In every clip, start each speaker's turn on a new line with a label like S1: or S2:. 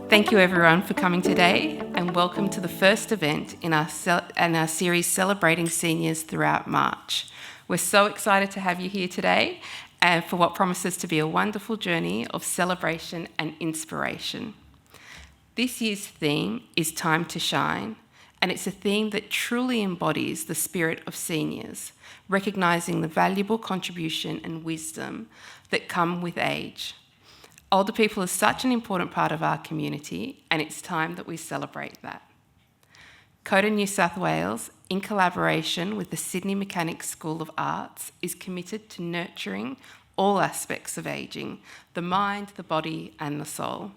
S1: Thank you everyone for coming today, and welcome to the first event in our series celebrating seniors throughout March. We're so excited to have you here today and for what promises to be a wonderful journey of celebration and inspiration. This year's theme is Time to Shine, and it's a theme that truly embodies the spirit of seniors, recognising the valuable contribution and wisdom that come with age. Older people are such an important part of our community, and it's time that we celebrate that. COTA New South Wales, in collaboration with the Sydney Mechanics School of Arts, is committed to nurturing all aspects of ageing, the mind, the body, and the soul.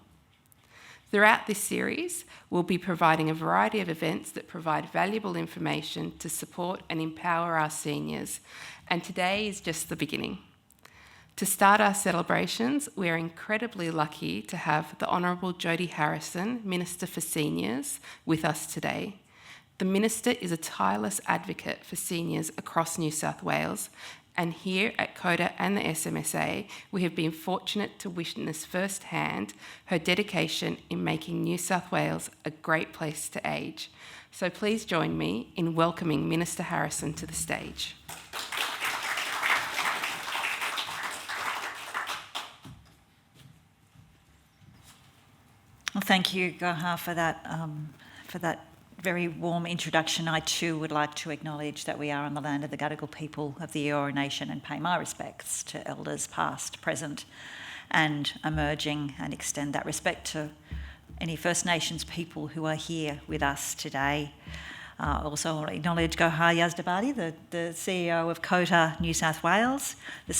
S1: Throughout this series, we'll be providing a variety of events that provide valuable information to support and empower our seniors, and today is just the beginning. To start our celebrations, we're incredibly lucky to have the Honourable Jodie Harrison, Minister for Seniors, with us today. The Minister is a tireless advocate for seniors across New South Wales, and here at COTA and the SMSA, we have been fortunate to witness firsthand her dedication in making New South Wales a great place to age. So please join me in welcoming Minister Harrison to the stage.
S2: Well, thank you, Goha, for that very warm introduction. I too would like to acknowledge that we are on the land of the Gadigal people of the Eora Nation and pay my respects to elders past, present and emerging, and extend that respect to any First Nations people who are here with us today. Also want to acknowledge Goha Yazdabadi, the CEO of COTA New South Wales, the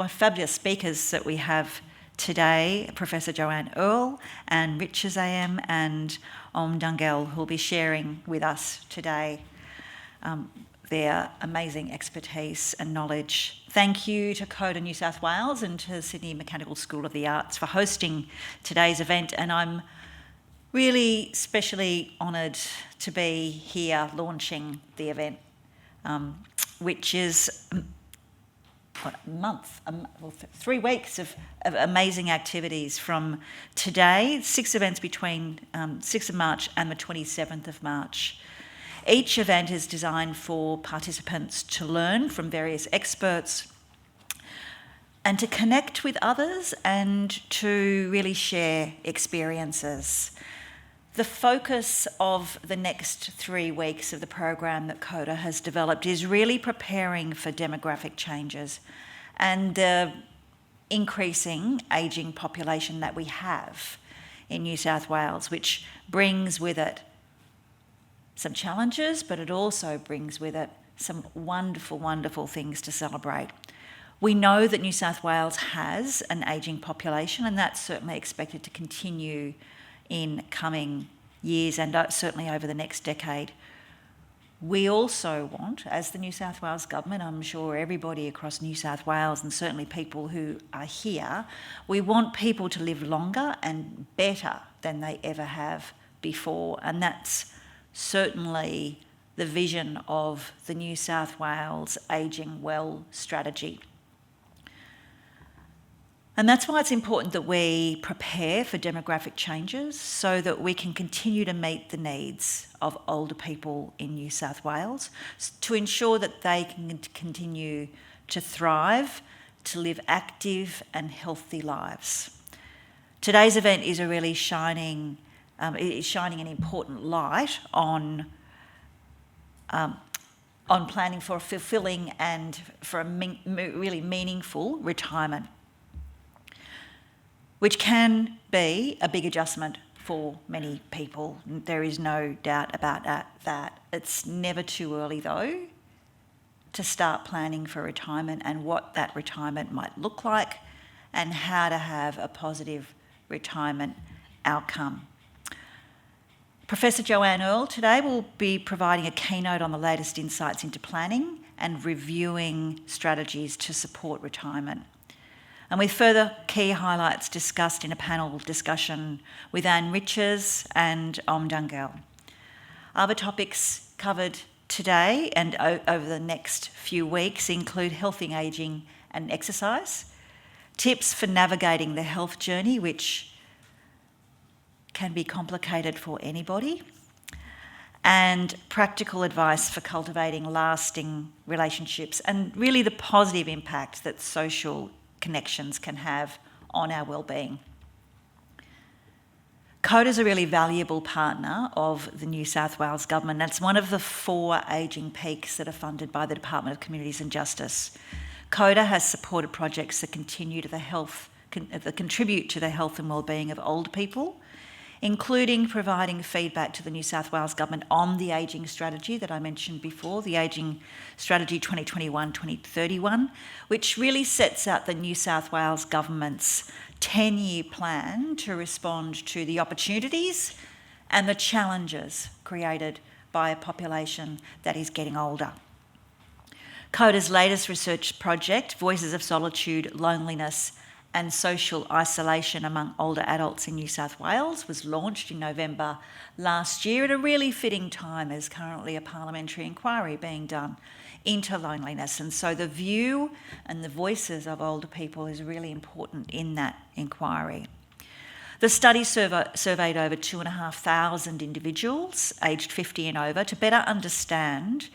S2: fabulous speakers that we have today, Professor Joanne Earle and Richard AM and Om Dungel, who will be sharing with us today their amazing expertise and knowledge. Thank you to COTA New South Wales and to the Sydney Mechanical School of the Arts for hosting today's event, and I'm really specially honoured to be here launching the event, which is 3 weeks of amazing activities from today, 6 events between 6th of March and the 27th of March. Each event is designed for participants to learn from various experts and to connect with others and to really share experiences. The focus of the next 3 weeks of the program that COTA has developed is really preparing for demographic changes and the increasing ageing population that we have in New South Wales, which brings with it some challenges, but it also brings with it some wonderful, wonderful things to celebrate. We know that New South Wales has an ageing population, and that's certainly expected to continue in coming years and certainly over the next decade. We also want, as the New South Wales Government, I'm sure everybody across New South Wales and certainly people who are here, we want people to live longer and better than they ever have before, and that's certainly the vision of the New South Wales Ageing Well strategy. And that's why it's important that we prepare for demographic changes so that we can continue to meet the needs of older people in New South Wales, to ensure that they can continue to thrive, to live active and healthy lives. Today's event is really shining an important light on planning for a fulfilling and for a really meaningful retirement, which can be a big adjustment for many people. There is no doubt about that. It's never too early, though, to start planning for retirement and what that retirement might look like and how to have a positive retirement outcome. Professor Joanne Earle today will be providing a keynote on the latest insights into planning and reviewing strategies to support retirement, and with further key highlights discussed in a panel discussion with Anne Riches and Om Dungel. Other topics covered today and over the next few weeks include healthy ageing and exercise, tips for navigating the health journey, which can be complicated for anybody, and practical advice for cultivating lasting relationships and really the positive impact that social connections can have on our well-being. COTA is a really valuable partner of the New South Wales Government. That's one of the 4 ageing peaks that are funded by the Department of Communities and Justice. COTA has supported projects that contribute to the health and well-being of older people, including providing feedback to the New South Wales Government on the ageing strategy that I mentioned before, the Ageing Strategy 2021-2031, which really sets out the New South Wales Government's 10-year plan to respond to the opportunities and the challenges created by a population that is getting older. COTA's latest research project, Voices of Solitude, Loneliness and Social Isolation Among Older Adults in New South Wales, was launched in November last year at a really fitting time. There's currently a parliamentary inquiry being done into loneliness, and so the view and the voices of older people is really important in that inquiry. The study surveyed over 2,500 individuals aged 50 and over to better understand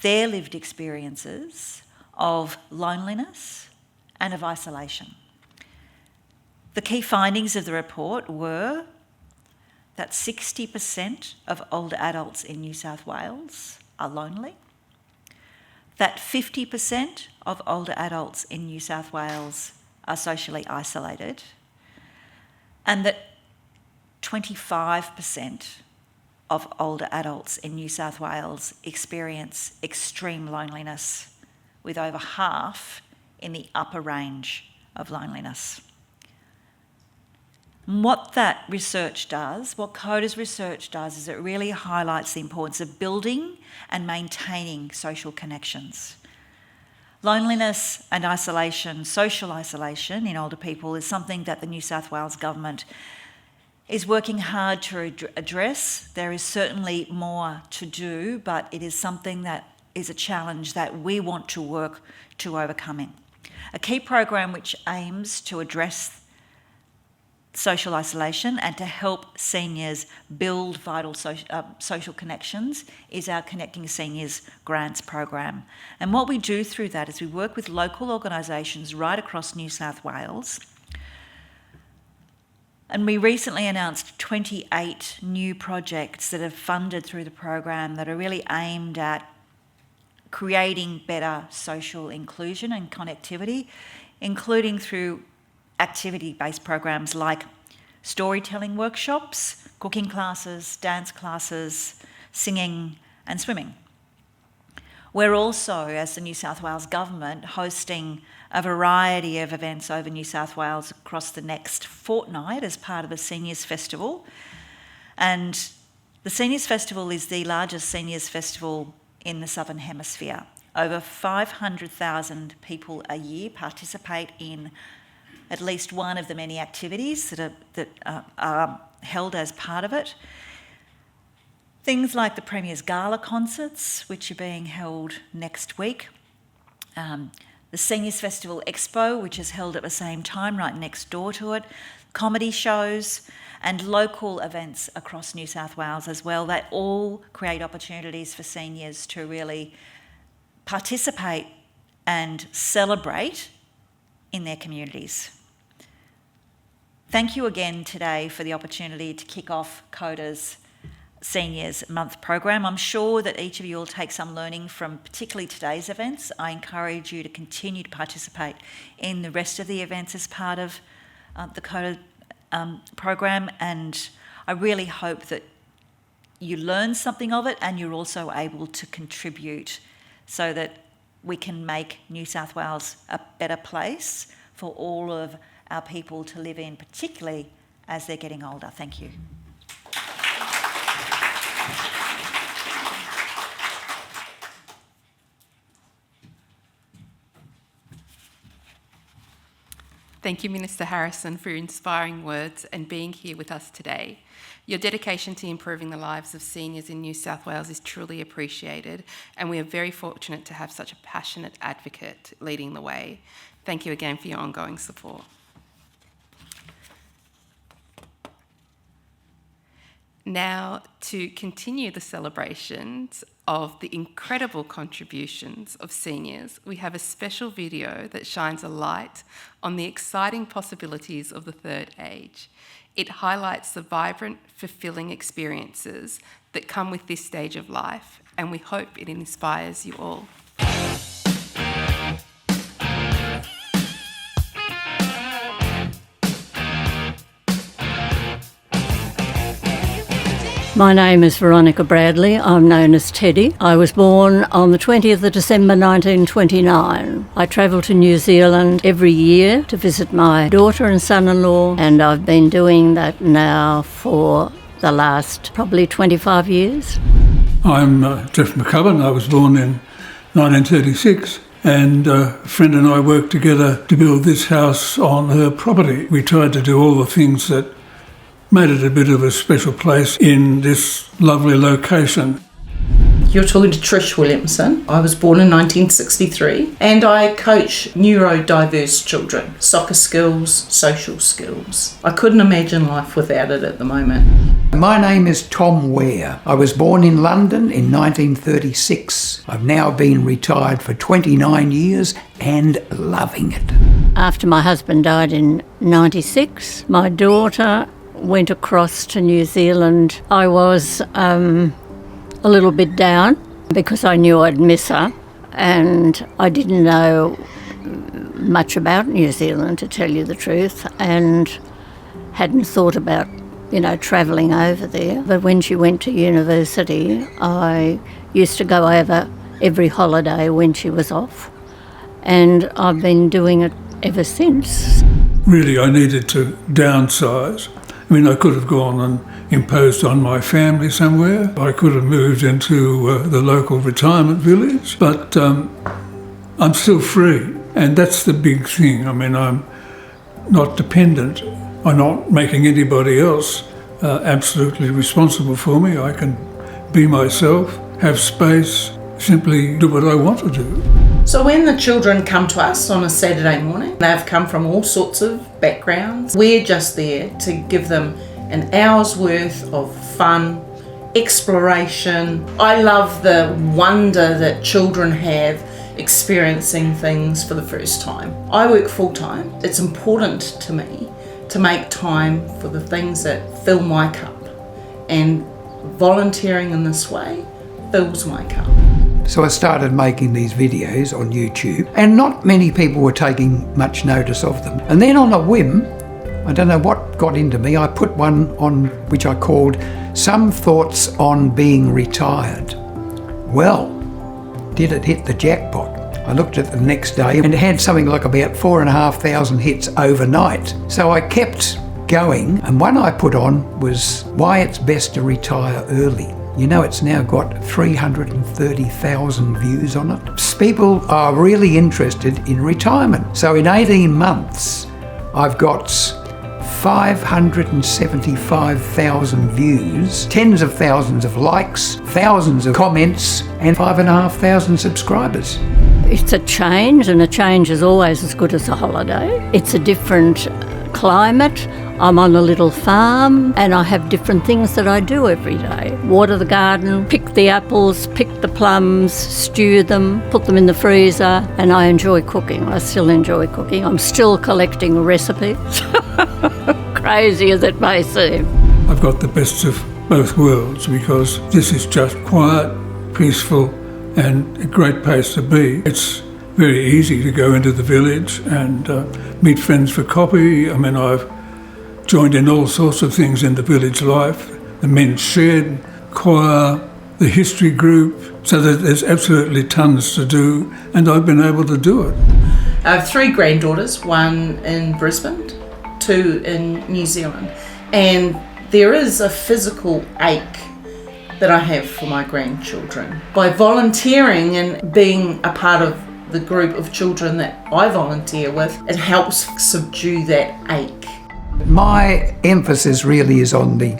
S2: their lived experiences of loneliness and of isolation. The key findings of the report were that 60% of older adults in New South Wales are lonely, that 50% of older adults in New South Wales are socially isolated, and that 25% of older adults in New South Wales experience extreme loneliness, with over half in the upper range of loneliness. What that research does, what COTA's research does, is it really highlights the importance of building and maintaining social connections. Loneliness and isolation, social isolation in older people, is something that the New South Wales Government is working hard to address. There is certainly more to do, but it is something that is a challenge that we want to work to overcoming. A key program which aims to address social isolation and to help seniors build vital social connections is our Connecting Seniors Grants program. And what we do through that is we work with local organisations right across New South Wales. And we recently announced 28 new projects that are funded through the program that are really aimed at creating better social inclusion and connectivity, including through activity-based programs like storytelling workshops, cooking classes, dance classes, singing and swimming. We're also, as the New South Wales Government, hosting a variety of events over New South Wales across the next fortnight as part of the Seniors Festival. And the Seniors Festival is the largest seniors festival in the Southern Hemisphere. Over 500,000 people a year participate in at least one of the many activities that are held as part of it. Things like the Premier's Gala concerts, which are being held next week. The Seniors Festival Expo, which is held at the same time right next door to it. Comedy shows and local events across New South Wales as well, that all create opportunities for seniors to really participate and celebrate in their communities. Thank you again today for the opportunity to kick off COTA's Seniors Month program. I'm sure that each of you will take some learning from particularly today's events. I encourage you to continue to participate in the rest of the events as part of the COTA program, and I really hope that you learn something of it and you're also able to contribute so that we can make New South Wales a better place for all of our people to live in, particularly as they're getting older. Thank you.
S1: Thank you, Minister Harrison, for your inspiring words and being here with us today. Your dedication to improving the lives of seniors in New South Wales is truly appreciated, and we are very fortunate to have such a passionate advocate leading the way. Thank you again for your ongoing support. Now, to continue the celebrations of the incredible contributions of seniors, we have a special video that shines a light on the exciting possibilities of the third age. It highlights the vibrant, fulfilling experiences that come with this stage of life, and we hope it inspires you all.
S3: My name is Veronica Bradley. I'm known as Teddy. I was born on the 20th of December 1929. I travel to New Zealand every year to visit my daughter and son-in-law, and I've been doing that now for the last probably 25 years.
S4: I'm Jeff McCubbin. I was born in 1936, and a friend and I worked together to build this house on her property. We tried to do all the things that made it a bit of a special place in this lovely location.
S5: You're talking to Trish Williamson. I was born in 1963 and I coach neurodiverse children, soccer skills, social skills. I couldn't imagine life without it at the moment.
S6: My name is Tom Ware. I was born in London in 1936. I've now been retired for 29 years and loving it.
S3: After my husband died in 96, my daughter went across to New Zealand. I was a little bit down because I knew I'd miss her, and I didn't know much about New Zealand, to tell you the truth, and hadn't thought about, travelling over there. But when she went to university, I used to go over every holiday when she was off, and I've been doing it ever since.
S4: Really, I needed to downsize. I could have gone and imposed on my family somewhere. I could have moved into the local retirement village, but I'm still free, and that's the big thing. I'm not dependent. I'm not making anybody else absolutely responsible for me. I can be myself, have space, simply do what I want to do.
S5: So when the children come to us on a Saturday morning, they've come from all sorts of backgrounds. We're just there to give them an hour's worth of fun, exploration. I love the wonder that children have experiencing things for the first time. I work full time. It's important to me to make time for the things that fill my cup, and volunteering in this way fills my cup.
S6: So I started making these videos on YouTube, and not many people were taking much notice of them. And then on a whim, I don't know what got into me, I put one on which I called Some Thoughts on Being Retired. Well, did it hit the jackpot? I looked at it the next day and it had something like about 4,500 hits overnight. So I kept going, and one I put on was why it's best to retire early. It's now got 330,000 views on it. People are really interested in retirement. So in 18 months, I've got 575,000 views, tens of thousands of likes, thousands of comments, and 5,500 subscribers.
S3: It's a change, and a change is always as good as a holiday. It's a different climate. I'm on a little farm, and I have different things that I do every day. Water the garden, pick the apples, pick the plums, stew them, put them in the freezer, and I enjoy cooking. I still enjoy cooking. I'm still collecting recipes, crazy as it may seem.
S4: I've got the best of both worlds, because this is just quiet, peaceful, and a great place to be. It's very easy to go into the village and meet friends for coffee. I've joined in all sorts of things in the village life, the men's shed, choir, the history group, so that there's absolutely tons to do, and I've been able to do it.
S5: I have 3 granddaughters, one in Brisbane, 2 in New Zealand, and there is a physical ache that I have for my grandchildren. By volunteering and being a part of the group of children that I volunteer with, it helps subdue that ache.
S6: My emphasis really is on the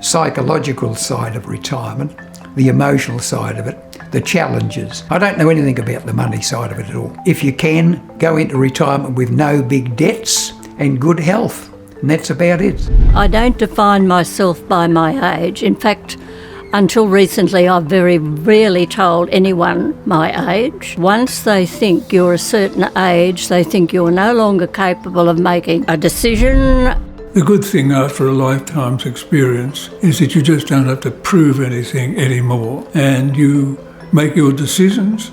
S6: psychological side of retirement, the emotional side of it, the challenges. I don't know anything about the money side of it at all. If you can, go into retirement with no big debts and good health. And that's about it.
S3: I don't define myself by my age. In fact, until recently, I've very rarely told anyone my age. Once they think you're a certain age, they think you're no longer capable of making a decision.
S4: The good thing after a lifetime's experience is that you just don't have to prove anything anymore, and you make your decisions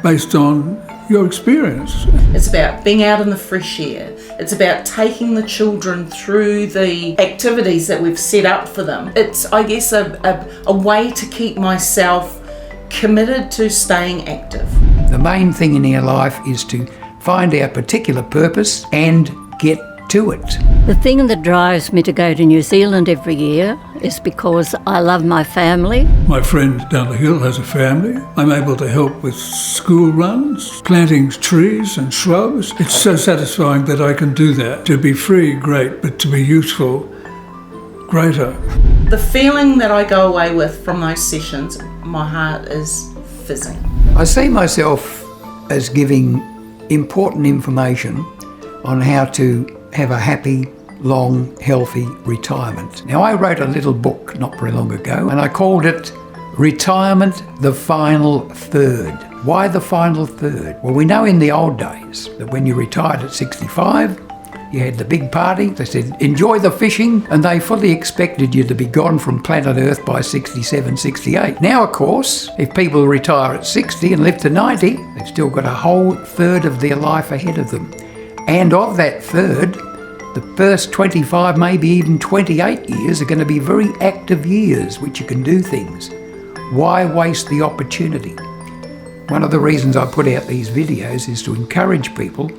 S4: based on your experience.
S5: It's about being out in the fresh air. It's about taking the children through the activities that we've set up for them. It's, I guess, a way to keep myself committed to staying active.
S6: The main thing in our life is to find our particular purpose and get to it.
S3: The thing that drives me to go to New Zealand every year is because I love my family.
S4: My friend down the hill has a family. I'm able to help with school runs, planting trees and shrubs. It's so satisfying that I can do that. To be free, great, but to be useful, greater.
S5: The feeling that I go away with from those sessions, my heart is fizzing.
S6: I see myself as giving important information on how to have a happy, long, healthy retirement. Now, I wrote a little book not very long ago, and I called it Retirement, the Final Third. Why the final third? Well, we know in the old days that when you retired at 65, you had the big party. They said, enjoy the fishing, and they fully expected you to be gone from planet Earth by 67, 68. Now, of course, if people retire at 60 and live to 90, they've still got a whole third of their life ahead of them. And of that third, the first 25, maybe even 28 years are going to be very active years, which you can do things. Why waste the opportunity? One of the reasons I put out these videos is to encourage people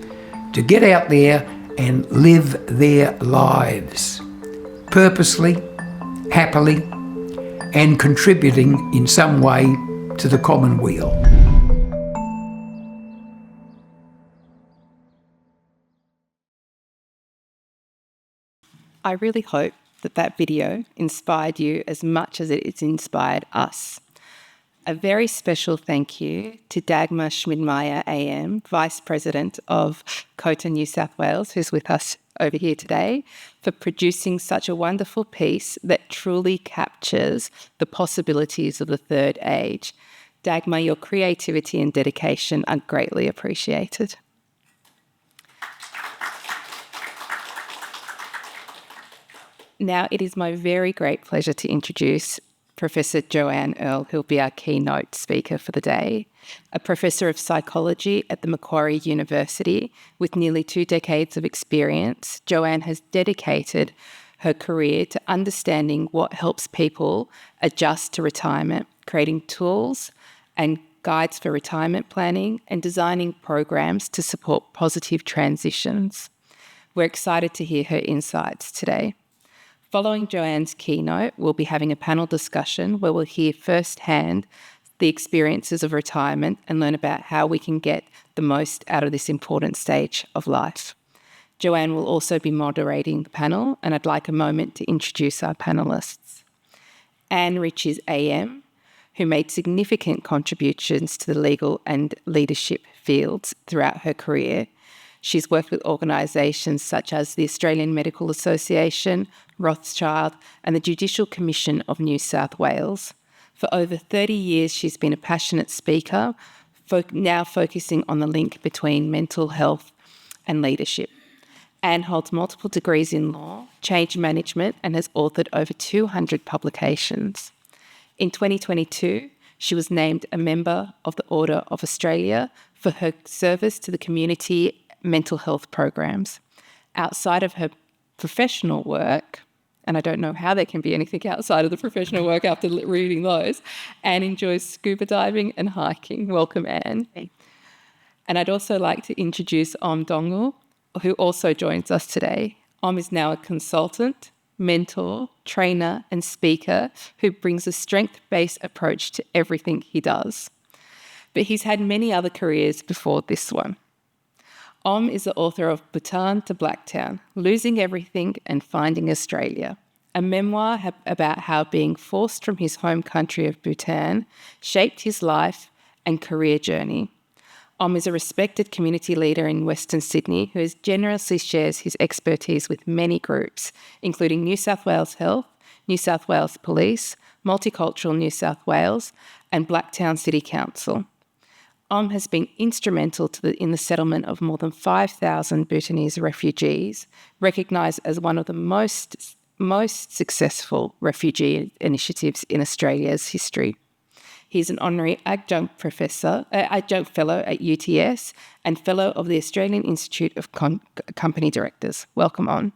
S6: to get out there and live their lives purposely, happily, and contributing in some way to the common weal.
S1: I really hope that video inspired you as much as it's inspired us. A very special thank you to Dagmar Schmidmeier AM, Vice President of COTA New South Wales, who's with us over here today, for producing such a wonderful piece that truly captures the possibilities of the third age. Dagmar, your creativity and dedication are greatly appreciated. Now it is my very great pleasure to introduce Professor Joanne Earle, who'll be our keynote speaker for the day. A professor of psychology at the Macquarie University with nearly 2 decades of experience, Joanne has dedicated her career to understanding what helps people adjust to retirement, creating tools and guides for retirement planning and designing programs to support positive transitions. We're excited to hear her insights today. Following Joanne's keynote, we'll be having a panel discussion where we'll hear firsthand the experiences of retirement and learn about how we can get the most out of this important stage of life. Joanne will also be moderating the panel, and I'd like a moment to introduce our panellists. Anne Riches AM, who made significant contributions to the legal and leadership fields throughout her career. She's worked with organisations such as the Australian Medical Association, Rothschild, and the Judicial Commission of New South Wales. For over 30 years, she's been a passionate speaker, now focusing on the link between mental health and leadership. Anne holds multiple degrees in law, change management, and has authored over 200 publications. In 2022, she was named a member of the Order of Australia for her service to the community mental health programs. Outside of her professional work, and I don't know how there can be anything outside of the professional work after reading those, Anne enjoys scuba diving and hiking. Welcome, Anne. And I'd also like to introduce Om Dongal, who also joins us today. Om is now a consultant, mentor, trainer, and speaker who brings a strength-based approach to everything he does. But he's had many other careers before this one. Om is the author of Bhutan to Blacktown, Losing Everything and Finding Australia, a memoir about how being forced from his home country of Bhutan shaped his life and career journey. is a respected community leader in Western Sydney who generously shares his expertise with many groups, including New South Wales Health, New South Wales Police, Multicultural New South Wales, and Blacktown City Council. Has been instrumental in the settlement of more than 5,000 Bhutanese refugees, recognised as one of the most successful refugee initiatives in Australia's history. He's an honorary adjunct fellow at UTS and fellow of the Australian Institute of Company Directors. Welcome on.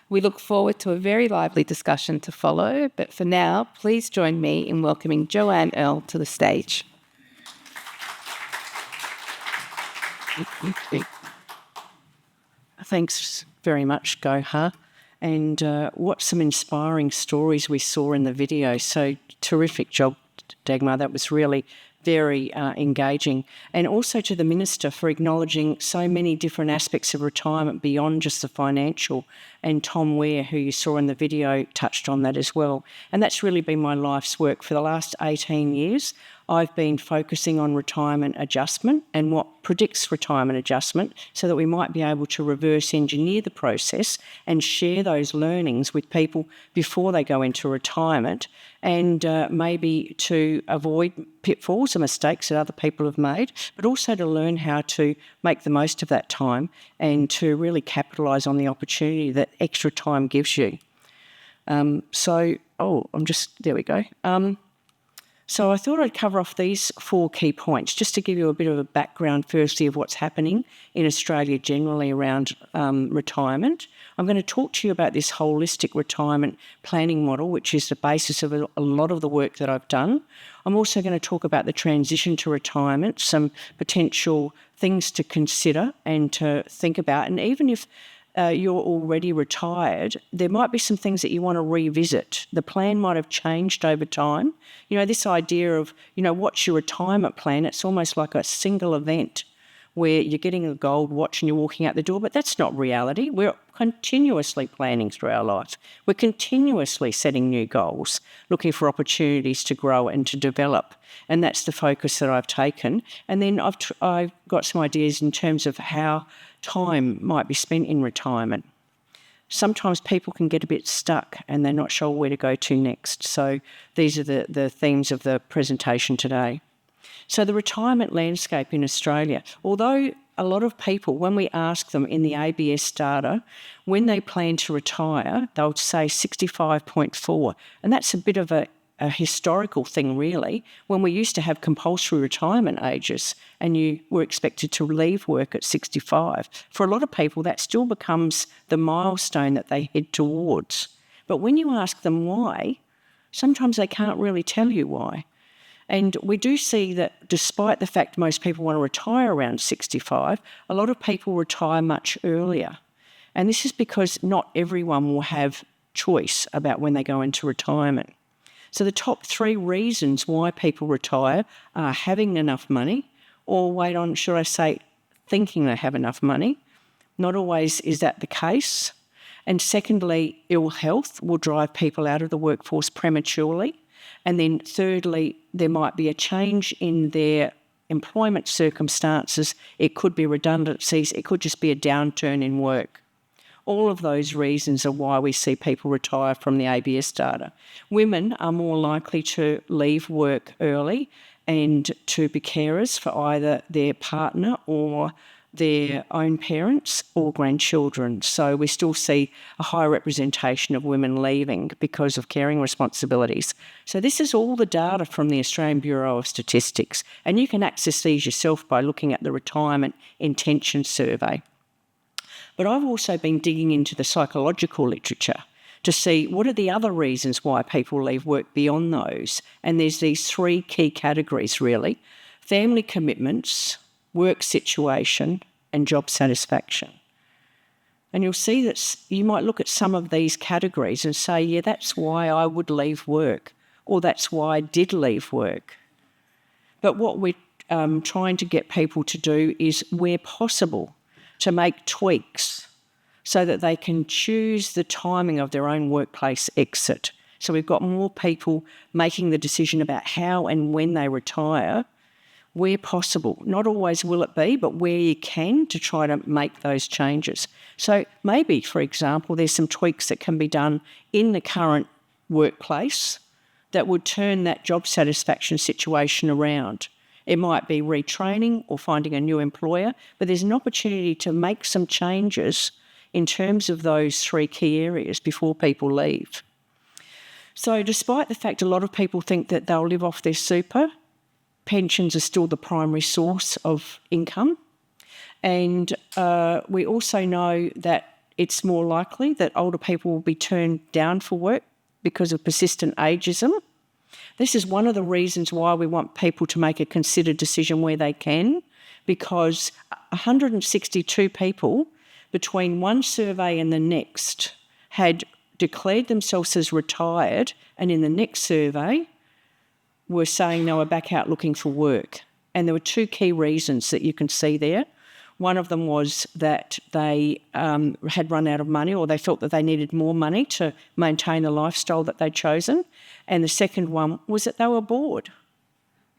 S1: We look forward to a very lively discussion to follow, but for now, please join me in welcoming Joanne Earl to the stage.
S7: Thanks very much, Goha. And what some inspiring stories we saw in the video. So terrific job, Dagmar. That was really very engaging. And also to the Minister for acknowledging so many different aspects of retirement beyond just the financial. And Tom Ware, who you saw in the video, touched on that as well. And that's really been my life's work. For the last 18 years, I've been focusing on retirement adjustment and what predicts retirement adjustment so that we might be able to reverse engineer the process and share those learnings with people before they go into retirement and maybe to avoid pitfalls and mistakes that other people have made, but also to learn how to make the most of that time and to really capitalise on the opportunity that extra time gives you. There we go. So I thought I'd cover off these 4 key points just to give you a bit of a background firstly of what's happening in Australia generally around retirement. I'm going to talk to you about this holistic retirement planning model, which is the basis of a lot of the work that I've done. I'm also going to talk about the transition to retirement, some potential things to consider and to think about. And even if you're already retired, there might be some things that you want to revisit. The plan might have changed over time. You know, this idea of, what's your retirement plan? It's almost like a single event where you're getting a gold watch and you're walking out the door, but that's not reality. We're continuously planning through our lives. We're continuously setting new goals, looking for opportunities to grow and to develop. And that's the focus that I've taken. And then I've got some ideas in terms of how time might be spent in retirement. Sometimes people can get a bit stuck and they're not sure where to go to next. So these are the themes of the presentation today. So the retirement landscape in Australia, although a lot of people, when we ask them in the ABS data, when they plan to retire, they'll say 65.4. And that's a bit of a historical thing, really, when we used to have compulsory retirement ages and you were expected to leave work at 65. For a lot of people, that still becomes the milestone that they head towards. But when you ask them why, sometimes they can't really tell you why. And we do see that despite the fact most people want to retire around 65, a lot of people retire much earlier. And this is because not everyone will have choice about when they go into retirement. So the top 3 reasons why people retire are having enough money, or thinking they have enough money. Not always is that the case. And secondly, ill health will drive people out of the workforce prematurely. And then thirdly, there might be a change in their employment circumstances. It could be redundancies. It could just be a downturn in work. All of those reasons are why we see people retire from the ABS data. Women are more likely to leave work early and to be carers for either their partner or their own parents or grandchildren. So we still see a high representation of women leaving because of caring responsibilities. So this is all the data from the Australian Bureau of Statistics, and you can access these yourself by looking at the Retirement Intention Survey. But I've also been digging into the psychological literature to see what are the other reasons why people leave work beyond those. And there's these 3 key categories, really: family commitments, work situation, and job satisfaction. And you'll see that you might look at some of these categories and say, yeah, that's why I would leave work, or that's why I did leave work. But what we're trying to get people to do is, where possible, to make tweaks so that they can choose the timing of their own workplace exit. So we've got more people making the decision about how and when they retire, where possible. Not always will it be, but where you can, to try to make those changes. So maybe, for example, there's some tweaks that can be done in the current workplace that would turn that job satisfaction situation around. It might be retraining or finding a new employer, but there's an opportunity to make some changes in terms of those 3 key areas before people leave. So despite the fact a lot of people think that they'll live off their super, pensions are still the primary source of income. And we also know that it's more likely that older people will be turned down for work because of persistent ageism. This is one of the reasons why we want people to make a considered decision where they can, because 162 people between one survey and the next had declared themselves as retired, and in the next survey were saying they were back out looking for work. And there were 2 key reasons that you can see there. One of them was that they had run out of money, or they felt that they needed more money to maintain the lifestyle that they'd chosen. And the second one was that they were bored,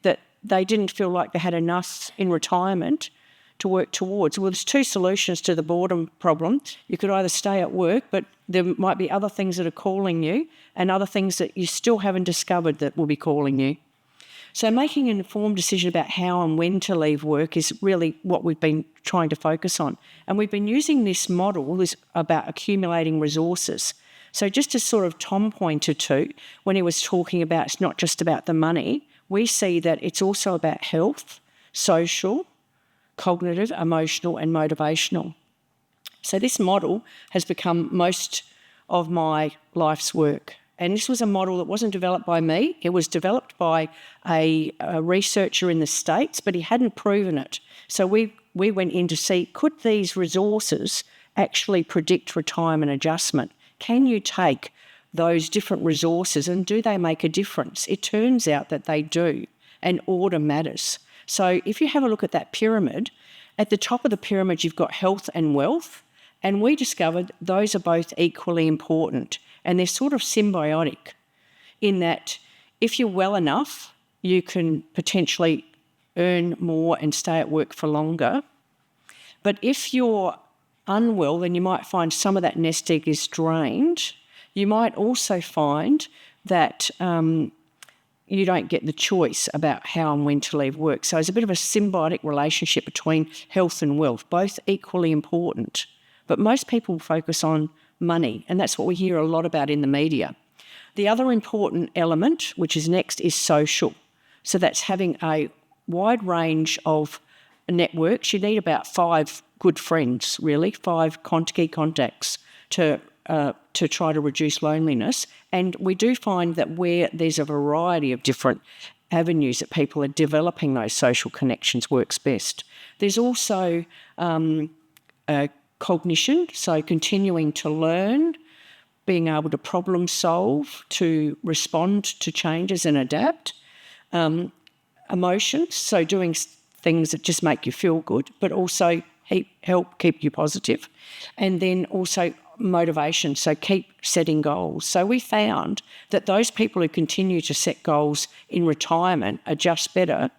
S7: that they didn't feel like they had enough in retirement to work towards. Well, there's 2 solutions to the boredom problem. You could either stay at work, but there might be other things that are calling you, and other things that you still haven't discovered that will be calling you. So making an informed decision about how and when to leave work is really what we've been trying to focus on. And we've been using this model about accumulating resources. So just as sort of Tom pointed to when he was talking about it's not just about the money, we see that it's also about health, social, cognitive, emotional and motivational. So this model has become most of my life's work. And this was a model that wasn't developed by me. It was developed by a researcher in the States, but he hadn't proven it. So we went in to see, could these resources actually predict retirement adjustment? Can you take those different resources and do they make a difference? It turns out that they do, and order matters. So if you have a look at that pyramid, at the top of the pyramid you've got health and wealth, and we discovered those are both equally important. And they're sort of symbiotic in that if you're well enough, you can potentially earn more and stay at work for longer. But if you're unwell, then you might find some of that nest egg is drained. You might also find that you don't get the choice about how and when to leave work. So it's a bit of a symbiotic relationship between health and wealth, both equally important. But most people focus on money, and that's what we hear a lot about in the media. The other important element, which is next, is social. So that's having a wide range of networks. You need about 5 good friends, really, 5 key contacts to try to reduce loneliness. And we do find that where there's a variety of different avenues that people are developing those social connections works best. There's also cognition, so continuing to learn, being able to problem solve, to respond to changes and adapt. Emotions, so doing things that just make you feel good, but also help keep you positive. And then also motivation, so keep setting goals. So we found that those people who continue to set goals in retirement are just better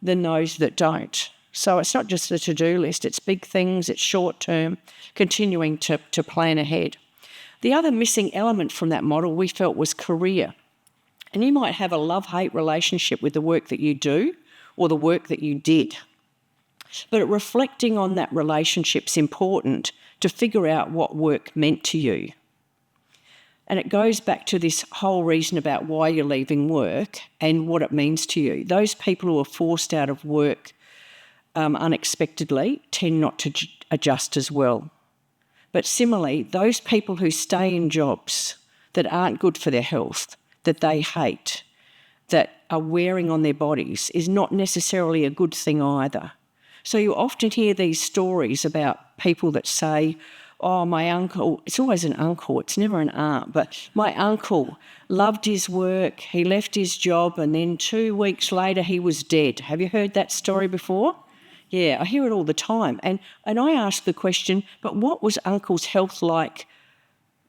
S7: than those that don't. So it's not just a to-do list, it's big things, it's short-term, continuing to plan ahead. The other missing element from that model we felt was career. And you might have a love-hate relationship with the work that you do or the work that you did. But reflecting on that relationship's important to figure out what work meant to you. And it goes back to this whole reason about why you're leaving work and what it means to you. Those people who are forced out of work unexpectedly tend not to adjust as well. But similarly, those people who stay in jobs that aren't good for their health, that they hate, that are wearing on their bodies is not necessarily a good thing either. So you often hear these stories about people that say, oh, my uncle, it's always an uncle, it's never an aunt, but my uncle loved his work, he left his job and then 2 weeks later he was dead. Have you heard that story before? Yeah, I hear it all the time. And I ask the question, but what was Uncle's health like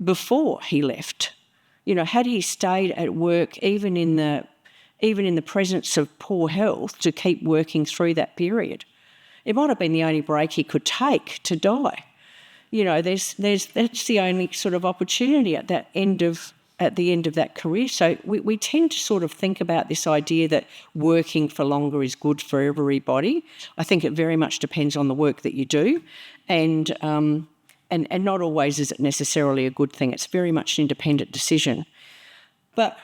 S7: before he left? You know, had he stayed at work even in the even in the presence of poor health, to keep working through that period. It might have been the only break he could take to die. You know, that's the only sort of opportunity at the end of that career. So we tend to sort of think about this idea that working for longer is good for everybody. I think it very much depends on the work that you do, and not always is it necessarily a good thing. It's very much an independent decision. But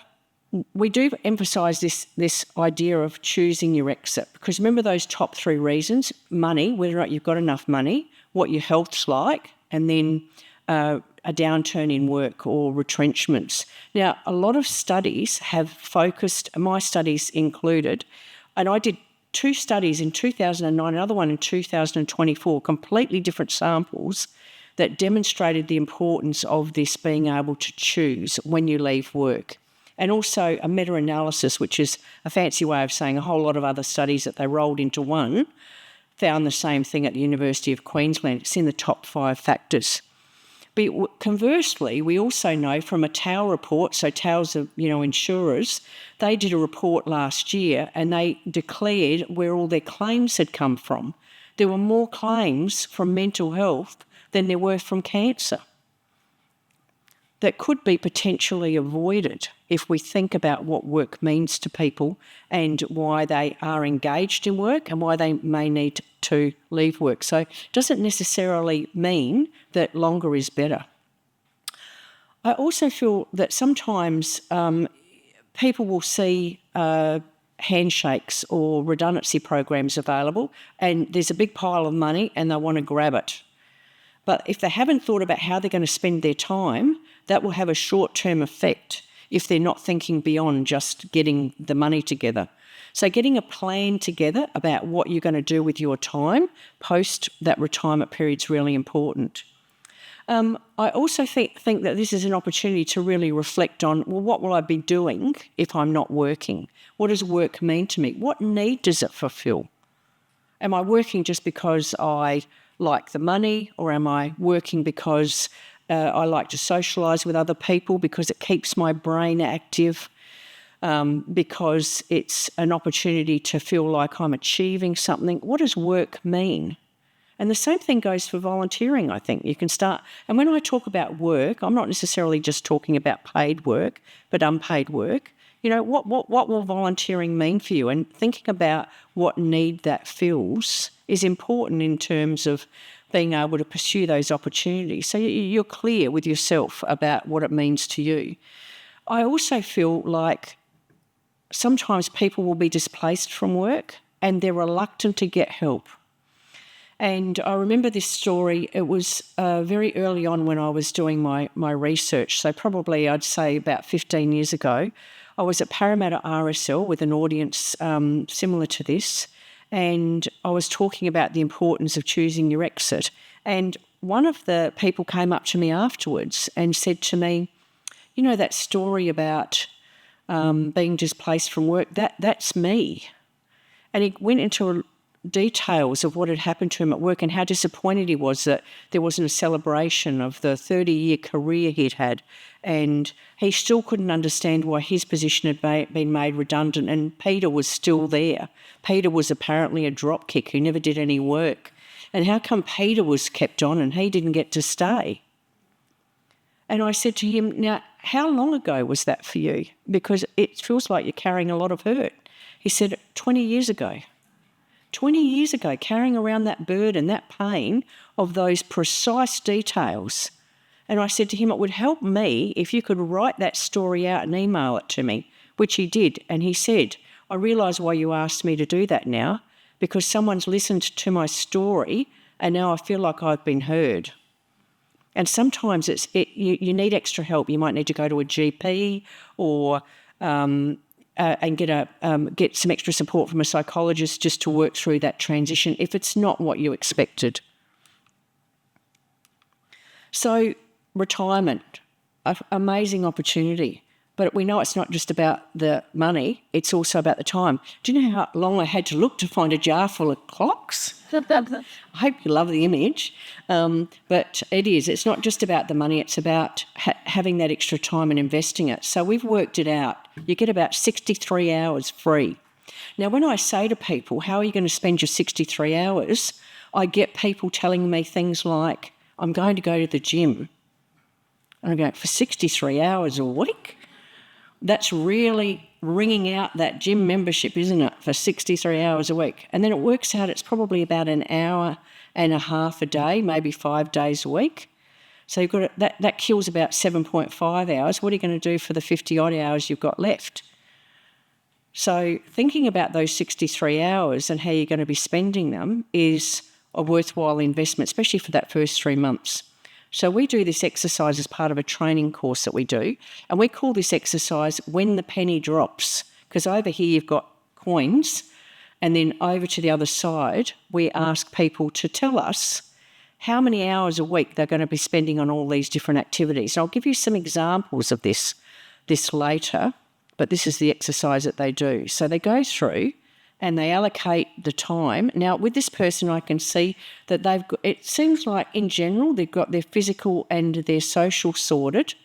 S7: we do emphasise this idea of choosing your exit, because remember those top 3 reasons: money, whether or not you've got enough money, what your health's like, and then a downturn in work or retrenchments. Now, a lot of studies have focused, my studies included, and I did 2 studies in 2009, another one in 2024, completely different samples, that demonstrated the importance of this being able to choose when you leave work. And also a meta-analysis, which is a fancy way of saying a whole lot of other studies that they rolled into one, found the same thing at the University of Queensland. It's in the top 5 factors. But conversely, we also know from a TAL report, so TAL's are, insurers, they did a report last year and they declared where all their claims had come from. There were more claims from mental health than there were from cancer. That could be potentially avoided if we think about what work means to people and why they are engaged in work and why they may need to leave work. So it doesn't necessarily mean that longer is better. I also feel that sometimes people will see handshakes or redundancy programs available and there's a big pile of money and they want to grab it. But if they haven't thought about how they're going to spend their time, that will have a short-term effect if they're not thinking beyond just getting the money together. So getting a plan together about what you're going to do with your time post that retirement period is really important. I also think that this is an opportunity to really reflect on, well, what will I be doing if I'm not working? What does work mean to me? What need does it fulfil? Am I working just because I like the money, or am I working because I like to socialise with other people, because it keeps my brain active, because it's an opportunity to feel like I'm achieving something? What does work mean? And the same thing goes for volunteering, I think. You can start, and when I talk about work, I'm not necessarily just talking about paid work, but unpaid work. What will volunteering mean for you? And thinking about what need that fills is important in terms of being able to pursue those opportunities. So you're clear with yourself about what it means to you. I also feel like sometimes people will be displaced from work and they're reluctant to get help. And I remember this story. It was very early on when I was doing my research, so probably I'd say about 15 years ago. I was at Parramatta RSL with an audience similar to this, and I was talking about the importance of choosing your exit. And one of the people came up to me afterwards and said to me, that story about being displaced from work, that's me. And he went into details of what had happened to him at work and how disappointed he was that there wasn't a celebration of the 30-year career he'd had, and he still couldn't understand why his position had been made redundant and Peter was still there. Peter was apparently a dropkick who never did any work, and how come Peter was kept on and he didn't get to stay? And I said to him, now, how long ago was that for you? Because it feels like you're carrying a lot of hurt. He said, 20 years ago. 20 years ago, carrying around that burden, that pain of those precise details. And I said to him, it would help me if you could write that story out and email it to me, which he did. And he said, I realise why you asked me to do that now, because someone's listened to my story and now I feel like I've been heard. And sometimes you need extra help. You might need to go to a GP or and get some extra support from a psychologist just to work through that transition if it's not what you expected. So retirement, amazing opportunity. But we know it's not just about the money, it's also about the time. Do you know how long I had to look to find a jar full of clocks? I hope you love the image. But it is. It's not just about the money, it's about having that extra time and investing it. So we've worked it out. You get about 63 hours free. Now, when I say to people, how are you going to spend your 63 hours? I get people telling me things like, I'm going to go to the gym. And I go, for 63 hours a week? That's really ringing out that gym membership, isn't it, for 63 hours a week? And then it works out it's probably about an hour and a half a day, maybe 5 days a week. So you've got that kills about 7.5 hours. What are you going to do for the 50-odd hours you've got left? So thinking about those 63 hours and how you're going to be spending them is a worthwhile investment, especially for that first 3 months. So we do this exercise as part of a training course that we do, and we call this exercise When the Penny Drops, because over here you've got coins, and then over to the other side we ask people to tell us how many hours a week they're going to be spending on all these different activities. And I'll give you some examples of this later, but this is the exercise that they do. So they go through and they allocate the time. Now, with this person, I can see that it seems like in general they've got their physical and their social sorted,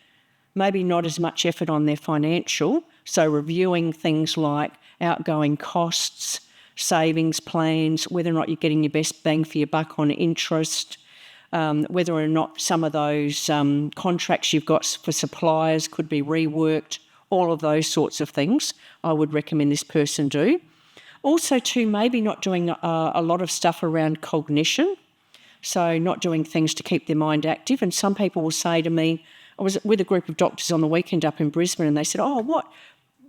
S7: maybe not as much effort on their financial, so reviewing things like outgoing costs, savings plans, whether or not you're getting your best bang for your buck on interest, whether or not some of those contracts you've got for suppliers could be reworked, all of those sorts of things I would recommend this person do. Also, too, maybe not doing a lot of stuff around cognition, so not doing things to keep their mind active. And some people will say to me, I was with a group of doctors on the weekend up in Brisbane, and they said, oh, what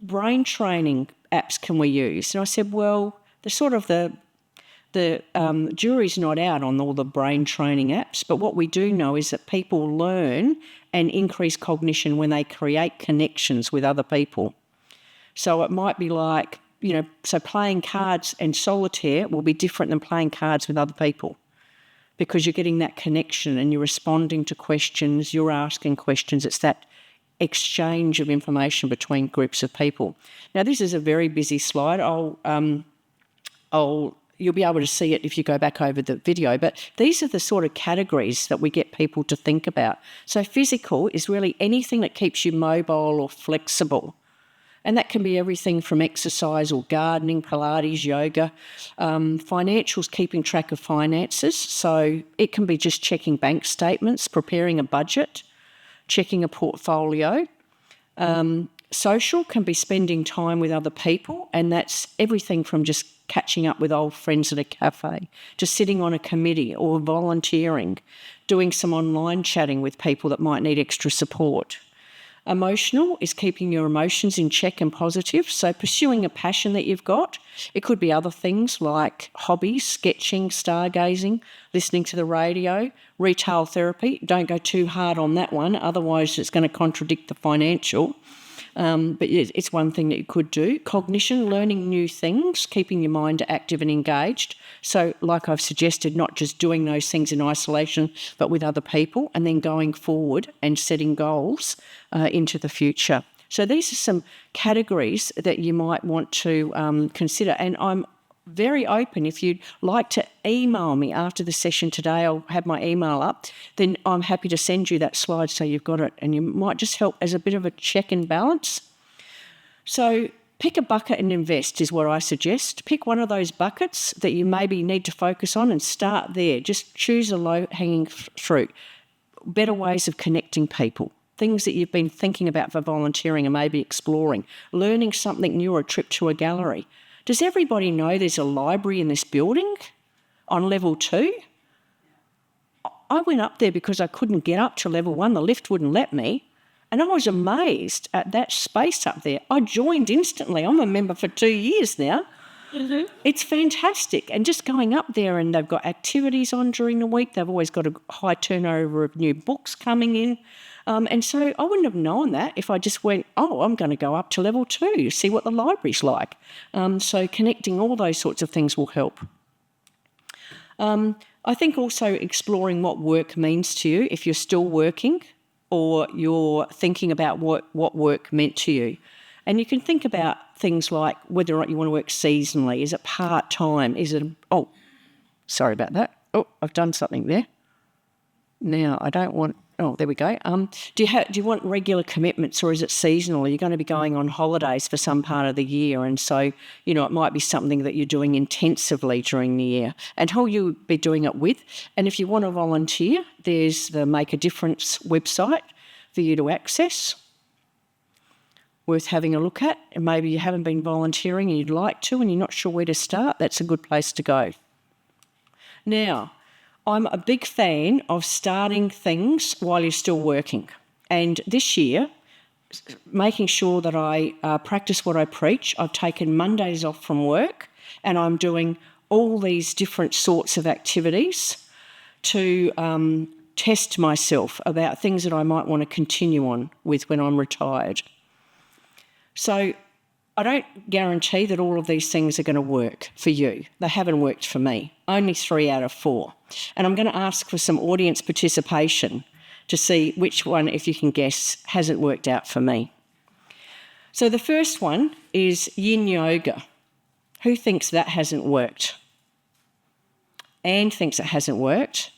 S7: brain training apps can we use? And I said, well, the jury's not out on all the brain training apps, but what we do know is that people learn and increase cognition when they create connections with other people. So it might be like, so playing cards and solitaire will be different than playing cards with other people because you're getting that connection and you're responding to questions, you're asking questions. It's that exchange of information between groups of people. Now, this is a very busy slide. You'll be able to see it if you go back over the video, but these are the sort of categories that we get people to think about. So physical is really anything that keeps you mobile or flexible. And that can be everything from exercise or gardening, Pilates, yoga. Financials, keeping track of finances. So it can be just checking bank statements, preparing a budget, checking a portfolio. Social can be spending time with other people, and that's everything from just catching up with old friends at a cafe to sitting on a committee or volunteering, doing some online chatting with people that might need extra support. Emotional is keeping your emotions in check and positive, so pursuing a passion that you've got. It could be other things like hobbies, sketching, stargazing, listening to the radio, retail therapy. Don't go too hard on that one, otherwise it's going to contradict the financial. But it's one thing that you could do. Cognition, learning new things, keeping your mind active and engaged. So like I've suggested, not just doing those things in isolation, but with other people, and then going forward and setting goals into the future. So these are some categories that you might want to consider. And I'm very open. If you'd like to email me after the session today, I'll have my email up, then I'm happy to send you that slide so you've got it, and you might just help as a bit of a check and balance. So pick a bucket and invest is what I suggest. Pick one of those buckets that you maybe need to focus on and start there. Just choose a low-hanging fruit. Better ways of connecting people. Things that you've been thinking about for volunteering and maybe exploring. Learning something new or a trip to a gallery. Does everybody know there's a library in this building on level 2? I went up there because I couldn't get up to level 1. The lift wouldn't let me. And I was amazed at that space up there. I joined instantly. I'm a member for 2 years now. Mm-hmm. It's fantastic. And just going up there, and they've got activities on during the week. They've always got a high turnover of new books coming in. And so I wouldn't have known that if I just went, I'm going to go up to level 2, see what the library's like. So connecting all those sorts of things will help. I think also exploring what work means to you if you're still working or you're thinking about what work meant to you. And you can think about things like whether or not you want to work seasonally. Is it part-time? Is it... Oh, sorry about that. Oh, I've done something there. Now, I don't want... Oh, there we go. Do you want regular commitments, or is it seasonal? Are you going to be going on holidays for some part of the year? And so, you know, it might be something that you're doing intensively during the year. And who you'll be doing it with. And if you want to volunteer, there's the Make a Difference website for you to access. Worth having a look at. And maybe you haven't been volunteering and you'd like to and you're not sure where to start. That's a good place to go. Now, I'm a big fan of starting things while you're still working. And this year, making sure that I practice what I preach, I've taken Mondays off from work and I'm doing all these different sorts of activities to test myself about things that I might want to continue on with when I'm retired. So I don't guarantee that all of these things are going to work for you. They haven't worked for me, only 3 out of 4. And I'm going to ask for some audience participation to see which one, if you can guess, hasn't worked out for me. So the first one is yin yoga. Who thinks that hasn't worked? Anne thinks it hasn't worked.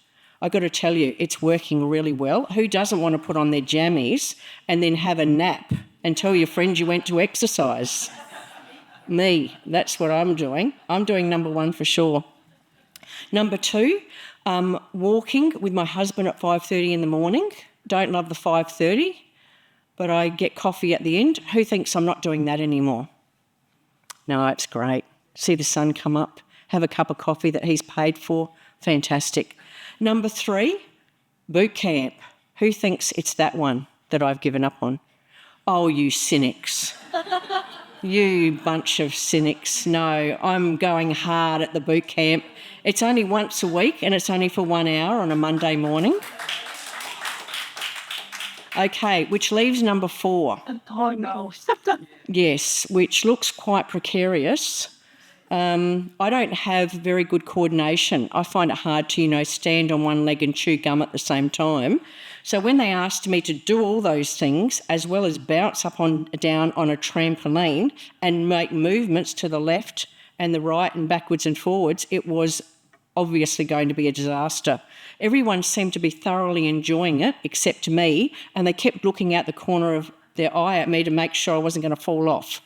S7: I've got to tell you, it's working really well. Who doesn't want to put on their jammies and then have a nap and tell your friends you went to exercise? Me, that's what I'm doing. I'm doing number 1 for sure. Number 2, walking with my husband at 5:30 in the morning. Don't love the 5:30, but I get coffee at the end. Who thinks I'm not doing that anymore? No, it's great. See the sun come up, have a cup of coffee that he's paid for. Fantastic. Number 3, boot camp. Who thinks it's that one that I've given up on? Oh, you cynics. You bunch of cynics. No, I'm going hard at the boot camp. It's only once a week and it's only for 1 hour on a Monday morning. Okay, which leaves number 4.
S3: Oh, no.
S7: Yes, which looks quite precarious. I don't have very good coordination. I find it hard to, stand on one leg and chew gum at the same time. So when they asked me to do all those things, as well as bounce up and down on a trampoline and make movements to the left and the right and backwards and forwards, it was obviously going to be a disaster. Everyone seemed to be thoroughly enjoying it, except me, and they kept looking out the corner of their eye at me to make sure I wasn't going to fall off.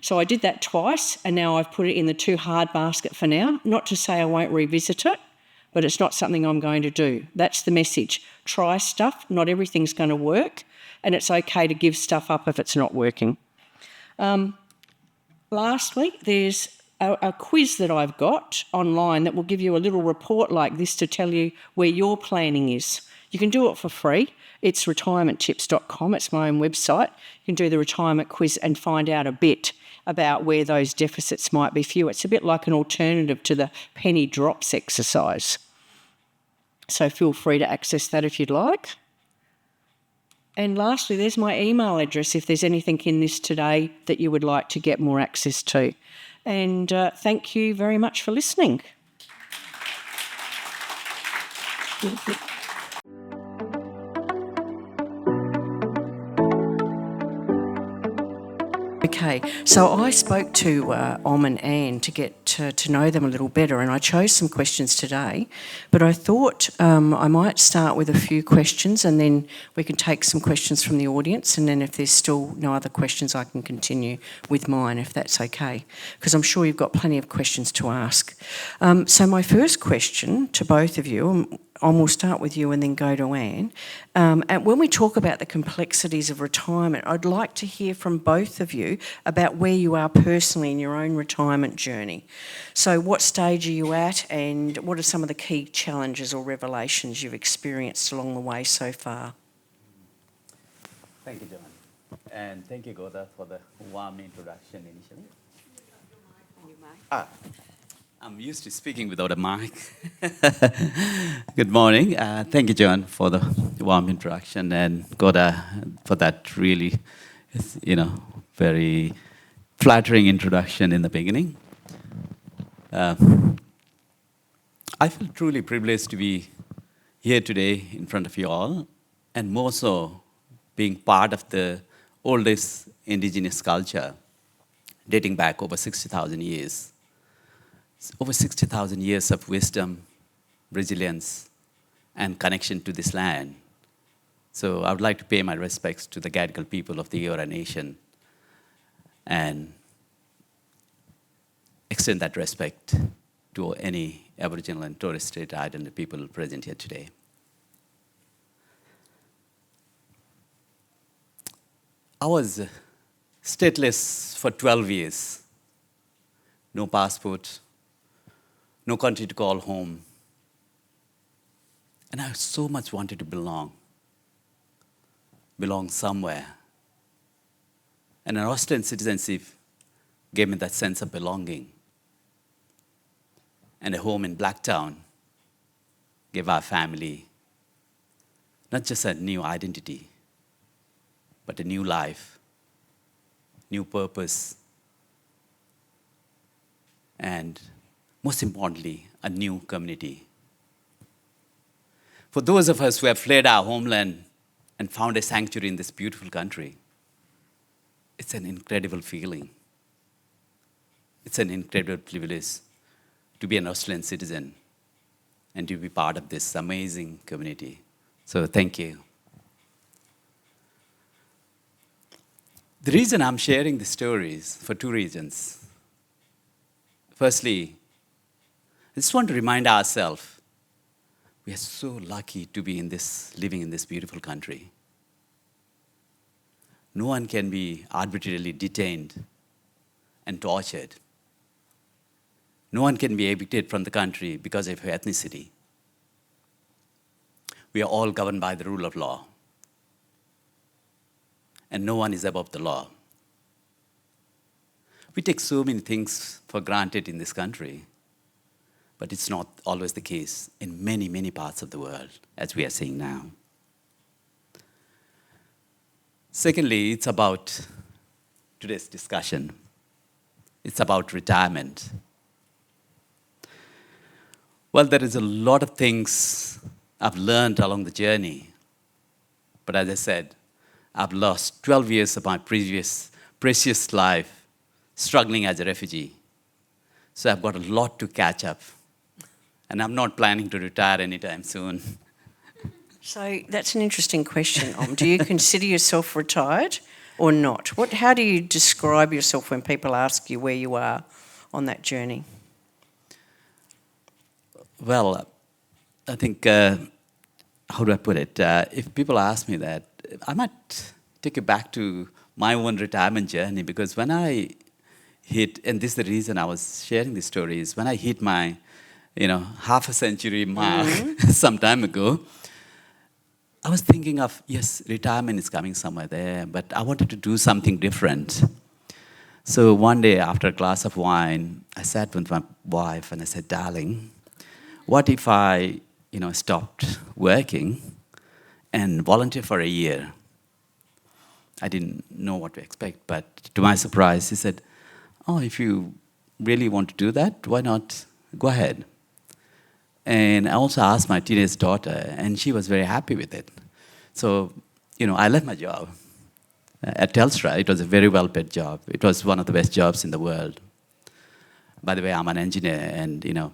S7: So I did that twice, and now I've put it in the too hard basket for now. Not to say I won't revisit it, but it's not something I'm going to do. That's the message. Try stuff. Not everything's going to work, and it's okay to give stuff up if it's not working. Lastly, there's a quiz that I've got online that will give you a little report like this to tell you where your planning is. You can do it for free. It's retirementtips.com. It's my own website. You can do the retirement quiz and find out a bit about where those deficits might be for you. It's a bit like an alternative to the penny drops exercise. So feel free to access that if you'd like. And lastly, there's my email address if there's anything in this today that you would like to get more access to. And thank you very much for listening. Okay, so I spoke to Om and Anne to get to know them a little better, and I chose some questions today, but I thought I might start with a few questions and then we can take some questions from the audience, and then if there's still no other questions I can continue with mine, if that's okay, because I'm sure you've got plenty of questions to ask. So my first question to both of you, and we'll start with you and then go to Anne. And when we talk about the complexities of retirement, I'd like to hear from both of you about where you are personally in your own retirement journey. So what stage are you at, and what are some of the key challenges or revelations you've experienced along the way so far?
S8: Thank you, John. And thank you, COTA, for the warm introduction initially. I'm used to speaking without a mic. Good morning. Thank you, John, for the warm introduction, and COTA for that really, very flattering introduction in the beginning. I feel truly privileged to be here today in front of you all, and more so being part of the oldest indigenous culture dating back over 60,000 years. Over 60,000 years of wisdom, resilience, and connection to this land. So I would like to pay my respects to the Gadigal people of the Eora Nation and extend that respect to any Aboriginal and Torres Strait Islander people present here today. I was stateless for 12 years. No passport, no country to call home. And I so much wanted to belong somewhere. And an Australian citizenship gave me that sense of belonging. And a home in Blacktown gave our family not just a new identity, but a new life, new purpose, and most importantly, a new community. For those of us who have fled our homeland and found a sanctuary in this beautiful country, it's an incredible feeling. It's an incredible privilege to be an Australian citizen and to be part of this amazing community. So thank you. The reason I'm sharing the stories for two reasons. Firstly, I just want to remind ourselves we are so lucky to be living in this beautiful country. No one can be arbitrarily detained and tortured. No one can be evicted from the country because of ethnicity. We are all governed by the rule of law. And no one is above the law. We take so many things for granted in this country, but it's not always the case in many, many parts of the world, as we are seeing now. Secondly, it's about today's discussion. It's about retirement. Well, there is a lot of things I've learned along the journey. But as I said, I've lost 12 years of my precious life struggling as a refugee. So I've got a lot to catch up. And I'm not planning to retire anytime soon.
S7: So that's an interesting question. Do you consider yourself retired or not? How do you describe yourself when people ask you where you are on that journey?
S8: Well, I think, how do I put it? If people ask me that, I might take it back to my own retirement journey, because when I hit, and this is the reason I was sharing this story, is when I hit my, half a century mark some time ago, I was thinking of, yes, retirement is coming somewhere there, but I wanted to do something different. So one day after a glass of wine, I sat with my wife and I said, darling, what if I, stopped working and volunteer for a year? I didn't know what to expect, but to my surprise, he said, oh, if you really want to do that, why not go ahead? And I also asked my teenage daughter, and she was very happy with it. So, I left my job at Telstra. It was a very well-paid job. It was one of the best jobs in the world. By the way, I'm an engineer, and,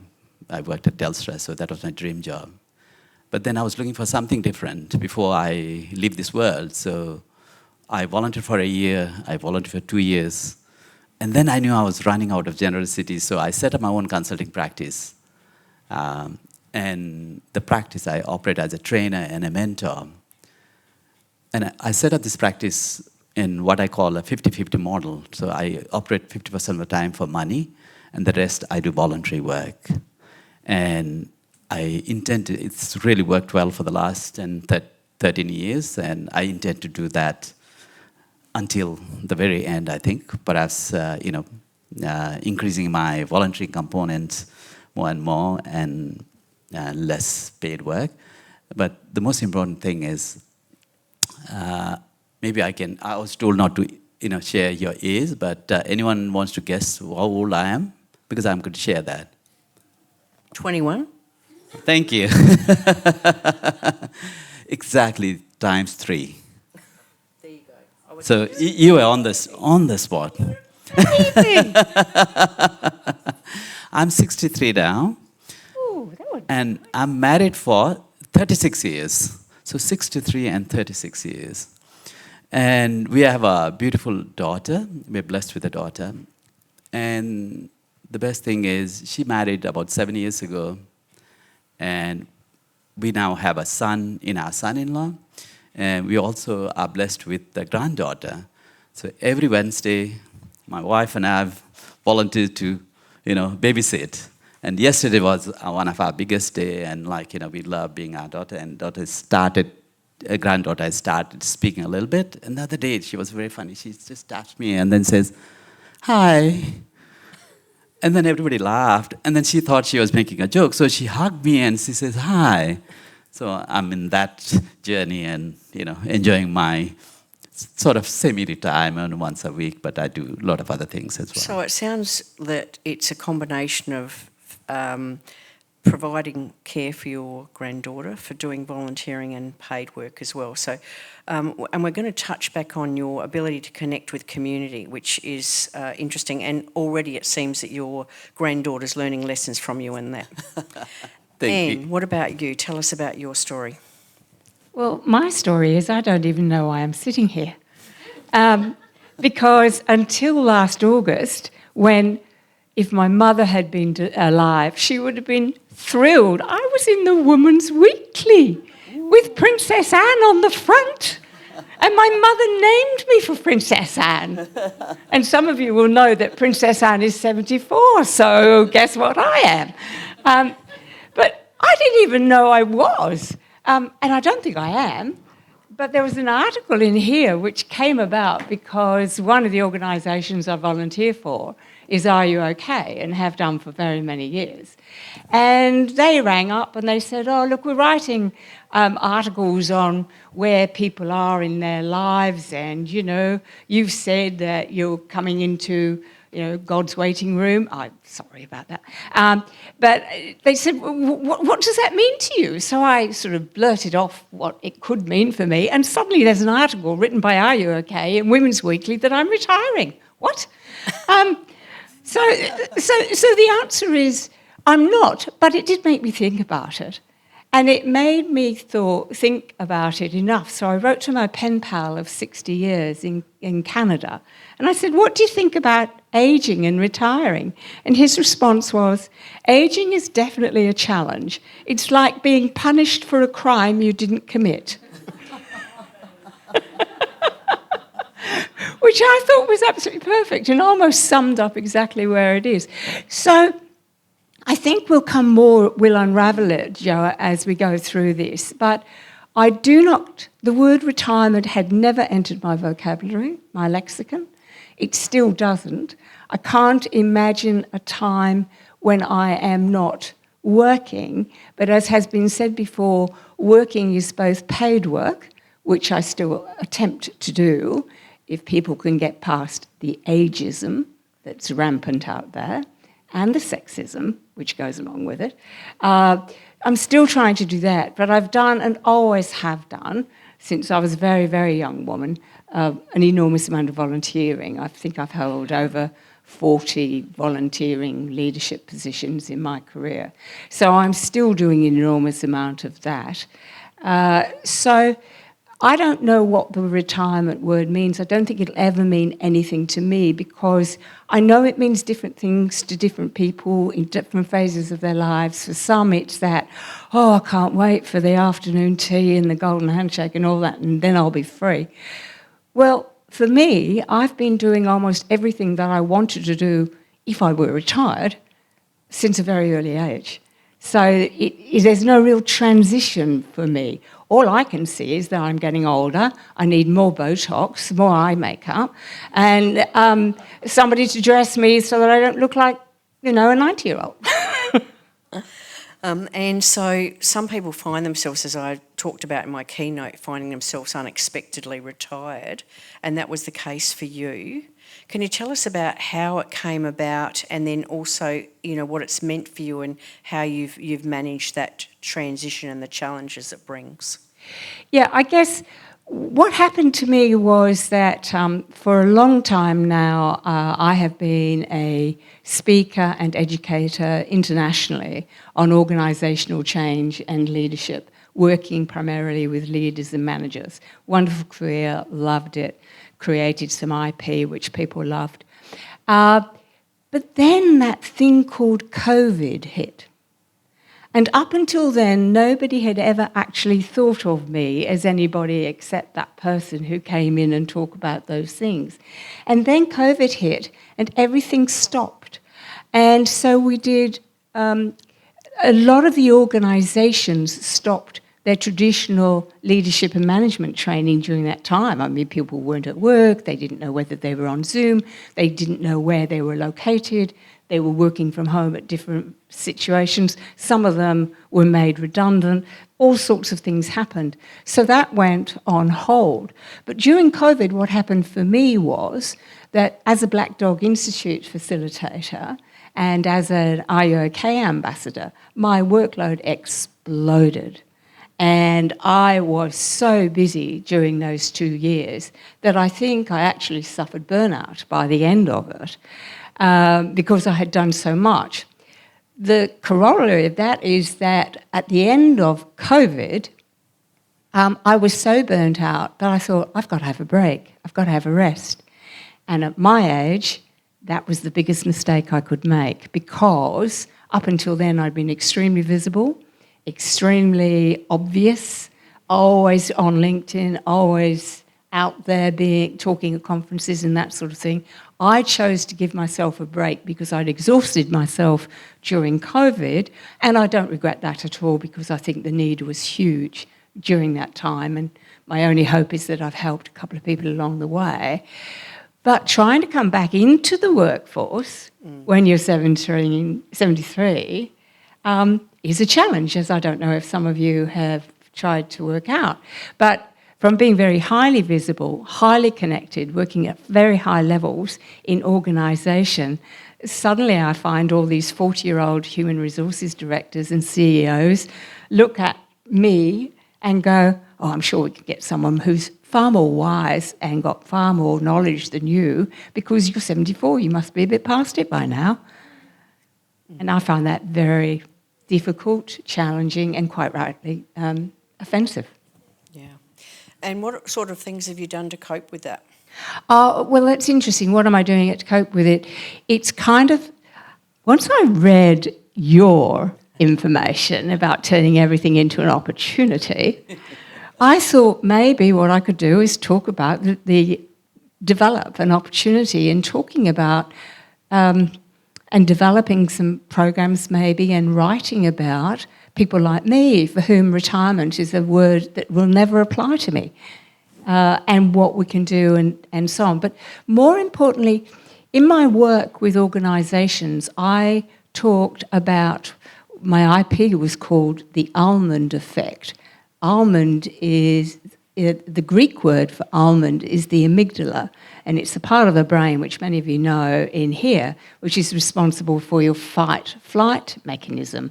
S8: I worked at Telstra, so that was my dream job. But then I was looking for something different before I leave this world. So I volunteered for a year. I volunteered for 2 years. And then I knew I was running out of generosity, so I set up my own consulting practice. And the practice, I operate as a trainer and a mentor. And I set up this practice in what I call a 50-50 model. So I operate 50% of the time for money, and the rest I do voluntary work. And it's really worked well for the last 13 years, and I intend to do that until the very end, I think. Perhaps, increasing my voluntary components more and more, and less paid work. But the most important thing is, maybe I was told not to, share your age, but anyone wants to guess how old I am? Because I'm going to share that.
S7: 21?
S8: Thank you. Exactly, times 3. So you were on the spot. I'm 63 now.
S3: Ooh, that would...
S8: And I'm married for 36 years. So 63 and 36 years. And we have a beautiful daughter. We're blessed with a daughter. And the best thing is she married about 7 years ago. And we now have a son in our son-in-law. And we also are blessed with a granddaughter. So every Wednesday, my wife and I have volunteered to, babysit. And yesterday was one of our biggest day, and we love being our daughter. And granddaughter has started speaking a little bit. And the other day, she was very funny. She just taps me and then says, "Hi." And then everybody laughed. And then she thought she was making a joke. So she hugged me and she says, "Hi." So I'm in that journey and, enjoying my sort of semi-retirement once a week, but I do a lot of other things as well.
S7: So it sounds that it's a combination of providing care for your granddaughter, for doing volunteering and paid work as well. So, and we're going to touch back on your ability to connect with community, which is interesting. And already it seems that your granddaughter's learning lessons from you in that.
S8: Thank you.
S7: What about you? Tell us about your story.
S9: Well, my story is I don't even know why I'm sitting here. Because until last August, if my mother had been alive, she would have been thrilled. I was in the Woman's Weekly with Princess Anne on the front. And my mother named me for Princess Anne. And some of you will know that Princess Anne is 74, so guess what I am? But I didn't even know I was. And I don't think I am. But there was an article in here which came about because one of the organisations I volunteer for is Are You OK? And have done for very many years. And they rang up and they said, "Oh, look, we're writing articles on where people are in their lives and, you've said that you're coming into, God's waiting room." I'm sorry about that. But they said, what does that mean to you? So I sort of blurted off what it could mean for me. And suddenly there's an article written by Are You OK? In Women's Weekly that I'm retiring. What? So the answer is I'm not, but it did make me think about it. And it made me think about it enough. So I wrote to my pen pal of 60 years in Canada. And I said, "What do you think about ageing and retiring?" And his response was, "Ageing is definitely a challenge. It's like being punished for a crime you didn't commit." Which I thought was absolutely perfect and almost summed up exactly where it is. So I think we'll unravel it, Joa, as we go through this. But the word retirement had never entered my vocabulary, my lexicon. It still doesn't. I can't imagine a time when I am not working. But as has been said before, working is both paid work, which I still attempt to do, if people can get past the ageism that's rampant out there, and the sexism, which goes along with it. I'm still trying to do that, but I've done and always have done, since I was a very, very young woman, an enormous amount of volunteering. I think I've held over 40 volunteering leadership positions in my career. So I'm still doing an enormous amount of that. So I don't know what the retirement word means. I don't think it'll ever mean anything to me because I know it means different things to different people in different phases of their lives. For some, it's that, "Oh, I can't wait for the afternoon tea and the golden handshake and all that, and then I'll be free." Well, for me, I've been doing almost everything that I wanted to do if I were retired since a very early age. So there's no real transition for me. All I can see is that I'm getting older, I need more Botox, more eye makeup, and somebody to dress me so that I don't look like, a 90-year-old.
S7: And so some people find themselves, as I talked about in my keynote, finding themselves unexpectedly retired, and that was the case for you. Can you tell us about how it came about and then also, what it's meant for you and how you've managed that transition and the challenges it brings?
S9: Yeah, I guess what happened to me was that for a long time now, I have been a speaker and educator internationally on organisational change and leadership, working primarily with leaders and managers. Wonderful career, loved it, created some IP which people loved. But then that thing called COVID hit. And up until then, nobody had ever actually thought of me as anybody except that person who came in and talked about those things. And then COVID hit and everything stopped. And so we did, a lot of the organisations stopped their traditional leadership and management training during that time. I mean, people weren't at work, they didn't know whether they were on Zoom, they didn't know where they were located, they were working from home at different situations. Some of them were made redundant. All sorts of things happened. So that went on hold. But during COVID, what happened for me was that as a Black Dog Institute facilitator and as an IOK ambassador, my workload exploded. And I was so busy during those 2 years that I think I actually suffered burnout by the end of it. Because I had done so much. The corollary of that is that at the end of COVID, I was so burnt out that I thought, I've got to have a break, I've got to have a rest. And at my age, that was the biggest mistake I could make, because up until then I'd been extremely visible, extremely obvious, always on LinkedIn, always out there talking at conferences and that sort of thing. I chose to give myself a break because I'd exhausted myself during COVID, and I don't regret that at all because I think the need was huge during that time, and my only hope is that I've helped a couple of people along the way. But trying to come back into the workforce when you're 73 is a challenge, as I don't know if some of you have tried to work out. But from being very highly visible, highly connected, working at very high levels in organisation, suddenly I find all these 40-year-old human resources directors and CEOs look at me and go, oh, I'm sure we could get someone who's far more wise and got far more knowledge than you, because you're 74, you must be a bit past it by now. And I find that very difficult, challenging, and quite rightly offensive.
S7: And what sort of things have you done to cope with that?
S9: Well, that's interesting. What am I doing to cope with it? It's kind of, once I read your information about turning everything into an opportunity, I thought maybe what I could do is talk about develop an opportunity in talking about and developing some programs maybe and writing about people like me for whom retirement is a word that will never apply to me, and what we can do and so on. But more importantly, in my work with organisations, I talked about, my IP was called the almond effect. Almond is, the Greek word for almond is the amygdala, and it's the part of the brain which many of you know in here, which is responsible for your fight-flight mechanism.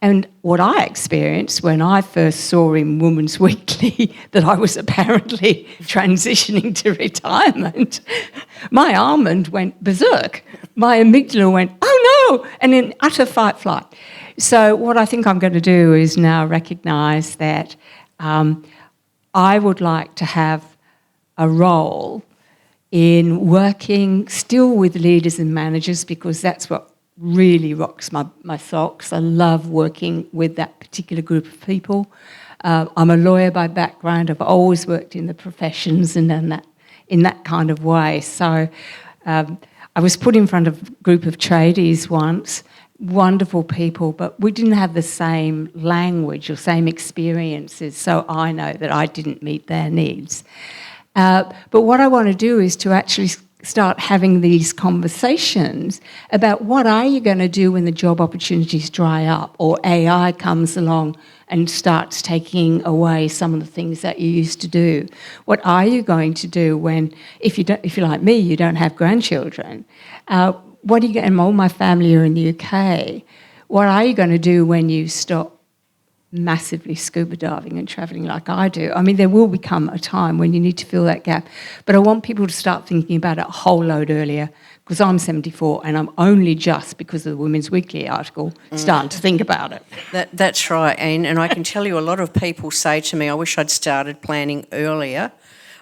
S9: And what I experienced when I first saw in Women's Weekly that I was apparently transitioning to retirement, my almond went berserk. My amygdala went, oh no, and in utter fight-flight. So what I think I'm going to do is now recognise that I would like to have a role in working still with leaders and managers, because that's what really rocks my socks. I love working with that particular group of people. I'm a lawyer by background. I've always worked in the professions and in that kind of way. So I was put in front of a group of tradies once, wonderful people, but we didn't have the same language or same experiences, so I know that I didn't meet their needs. But what I want to do is to actually start having these conversations about what are you going to do when the job opportunities dry up or AI comes along and starts taking away some of the things that you used to do. What are you going to do when, if you're like me, you don't have grandchildren? What are you going? And all my family are in the UK. What are you going to do when you stop massively scuba diving and travelling like I do. I mean, there will become a time when you need to fill that gap. But I want people to start thinking about it a whole load earlier, because I'm 74 and I'm only just, because of the Women's Weekly article, starting to think about it.
S7: That's right, Anne, and I can tell you a lot of people say to me, I wish I'd started planning earlier.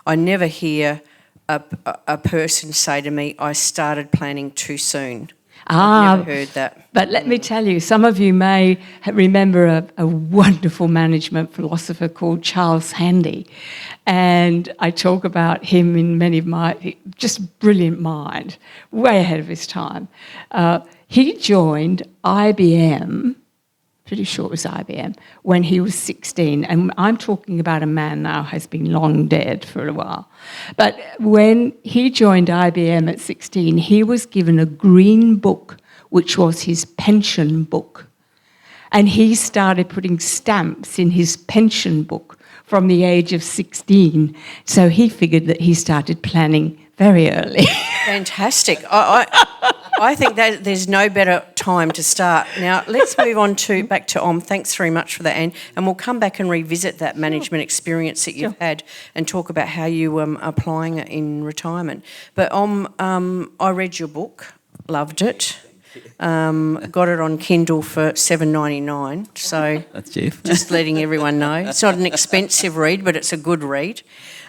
S7: I never hear a person say to me, I started planning too soon. I've never heard that.
S9: But let me tell you, some of you may remember a wonderful management philosopher called Charles Handy. And I talk about him in many of my, just brilliant mind, way ahead of his time. He joined IBM, pretty sure it was IBM, when he was 16. And I'm talking about a man now has been long dead for a while. But when he joined IBM at 16, he was given a green book, which was his pension book. And he started putting stamps in his pension book from the age of 16. So he figured that he started planning very early.
S7: Fantastic. I think that there's no better time to start. Now, let's move on back to Om. Thanks very much for that, Anne. And we'll come back and revisit that management experience that you've had and talk about how you are applying it in retirement. But Om, I read your book, loved it. Got it on Kindle for $7.99. So
S8: That's cheap.
S7: just letting everyone know. It's not an expensive read, but it's a good read.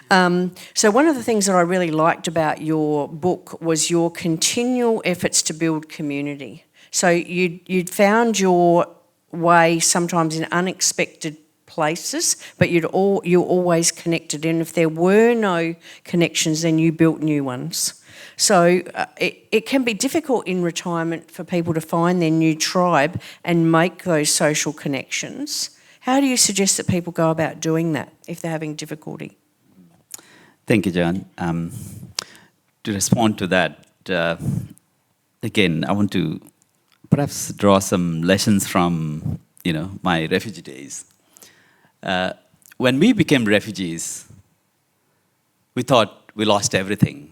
S7: So one of the things that I really liked about your book was your continual efforts to build community. So you'd found your way sometimes in unexpected places, but you always connected. And if there were no connections, then you built new ones. So it can be difficult in retirement for people to find their new tribe and make those social connections. How do you suggest that people go about doing that if they're having difficulty?
S8: Thank you, John. To respond to that, again, I want to perhaps draw some lessons from, my refugee days. When we became refugees, we thought we lost everything.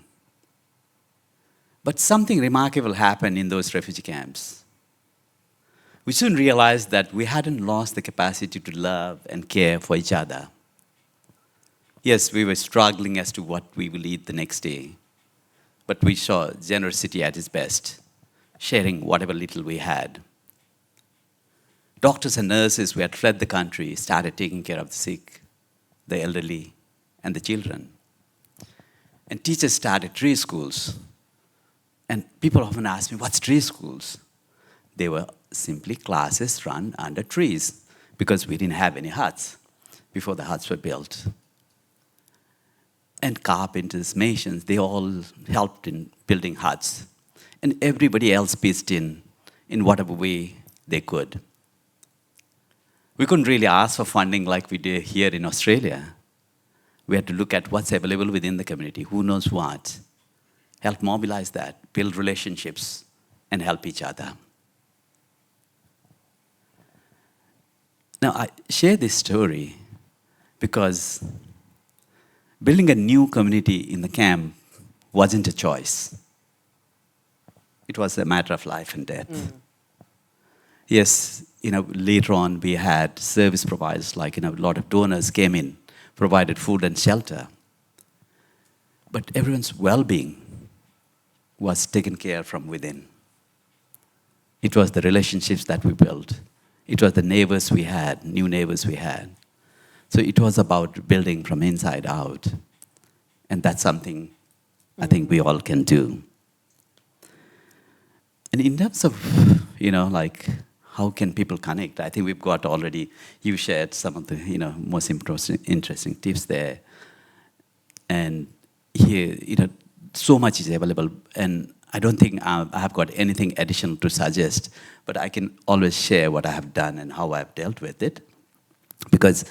S8: But something remarkable happened in those refugee camps. We soon realized that we hadn't lost the capacity to love and care for each other. Yes, we were struggling as to what we will eat the next day, but we saw generosity at its best, sharing whatever little we had. Doctors and nurses who had fled the country started taking care of the sick, the elderly, and the children. And teachers started tree schools. And people often ask me, what's tree schools? They were simply classes run under trees because we didn't have any huts before the huts were built. And carpenters, masons, they all helped in building huts. And everybody else pitched in whatever way they could. We couldn't really ask for funding like we did here in Australia. We had to look at what's available within the community, who knows what, help mobilize that, build relationships, and help each other. Now, I share this story because building a new community in the camp wasn't a choice. It was a matter of life and death. Yes, later on we had service providers, like, a lot of donors came in, provided food and shelter. But everyone's well-being was taken care from within. It was the relationships that we built. It was the neighbors we had, new neighbors we had. So it was about building from inside out. And that's something I think we all can do. And in terms of, how can people connect? I think we've got already, you shared some of the, most interesting tips there. And here, so much is available. And I don't think I have got anything additional to suggest, but I can always share what I have done and how I've dealt with it. Because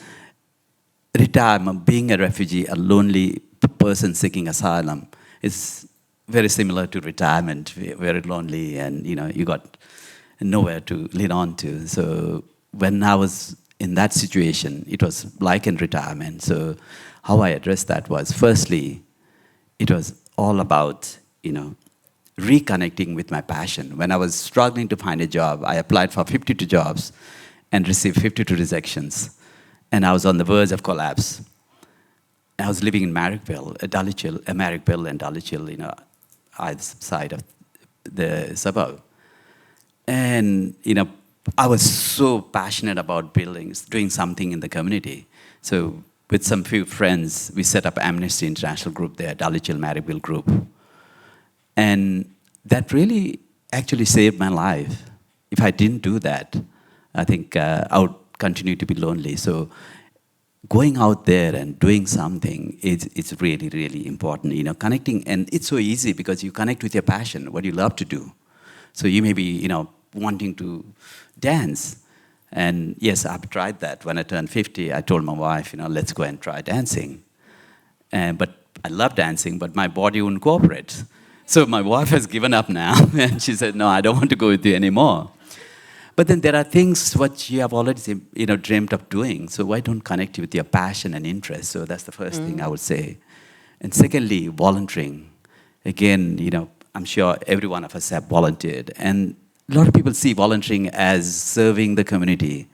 S8: retirement, being a refugee, a lonely person seeking asylum, is very similar to retirement, very lonely, and you got nowhere to lean on to. So when I was in that situation, it was like in retirement. So how I addressed that was, firstly, it was all about, reconnecting with my passion. When I was struggling to find a job, I applied for 52 jobs, and received 52 rejections. And I was on the verge of collapse. I was living in Marrickville, Marrickville and Dulwich Hill, either side of the suburb. And, I was so passionate about doing something in the community. So with some few friends, we set up Amnesty International group there, Dulwich Hill Marrickville group. And that really actually saved my life. If I didn't do that, I think I would continue to be lonely. So going out there and doing something is really, really important. Connecting, and it's so easy because you connect with your passion, what you love to do. So you may be, wanting to dance. And yes, I've tried that. When I turned 50, I told my wife, let's go and try dancing. But I love dancing, but my body wouldn't cooperate. So my wife has given up now, and she said, no, I don't want to go with you anymore. But then there are things what you have already, dreamt of doing. So why don't connect with your passion and interest? So that's the first thing I would say. And secondly, volunteering. Again, I'm sure every one of us have volunteered. And a lot of people see volunteering as serving the community.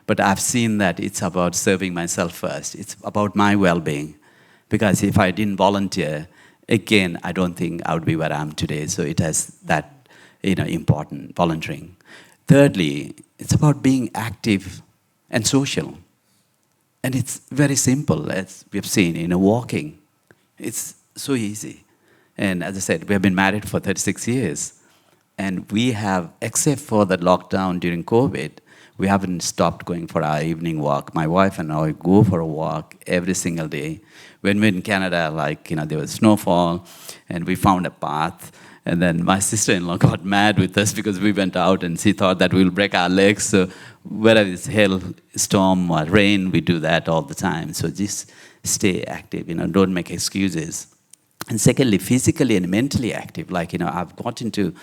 S8: But I've seen that it's about serving myself first. It's about my well-being. Because if I didn't volunteer, again, I don't think I would be where I am today. So it has that, important, volunteering. Thirdly, it's about being active and social. And it's very simple, as we've seen, walking. It's so easy. And as I said, we have been married for 36 years. And we have, except for the lockdown during COVID, we haven't stopped going for our evening walk. My wife and I go for a walk every single day. When we're in Canada, there was snowfall, and we found a path. And then my sister-in-law got mad with us because we went out and she thought that we'll break our legs. So whether it's hail, storm, or rain, we do that all the time. So just stay active, don't make excuses. And secondly, physically and mentally active. I've got into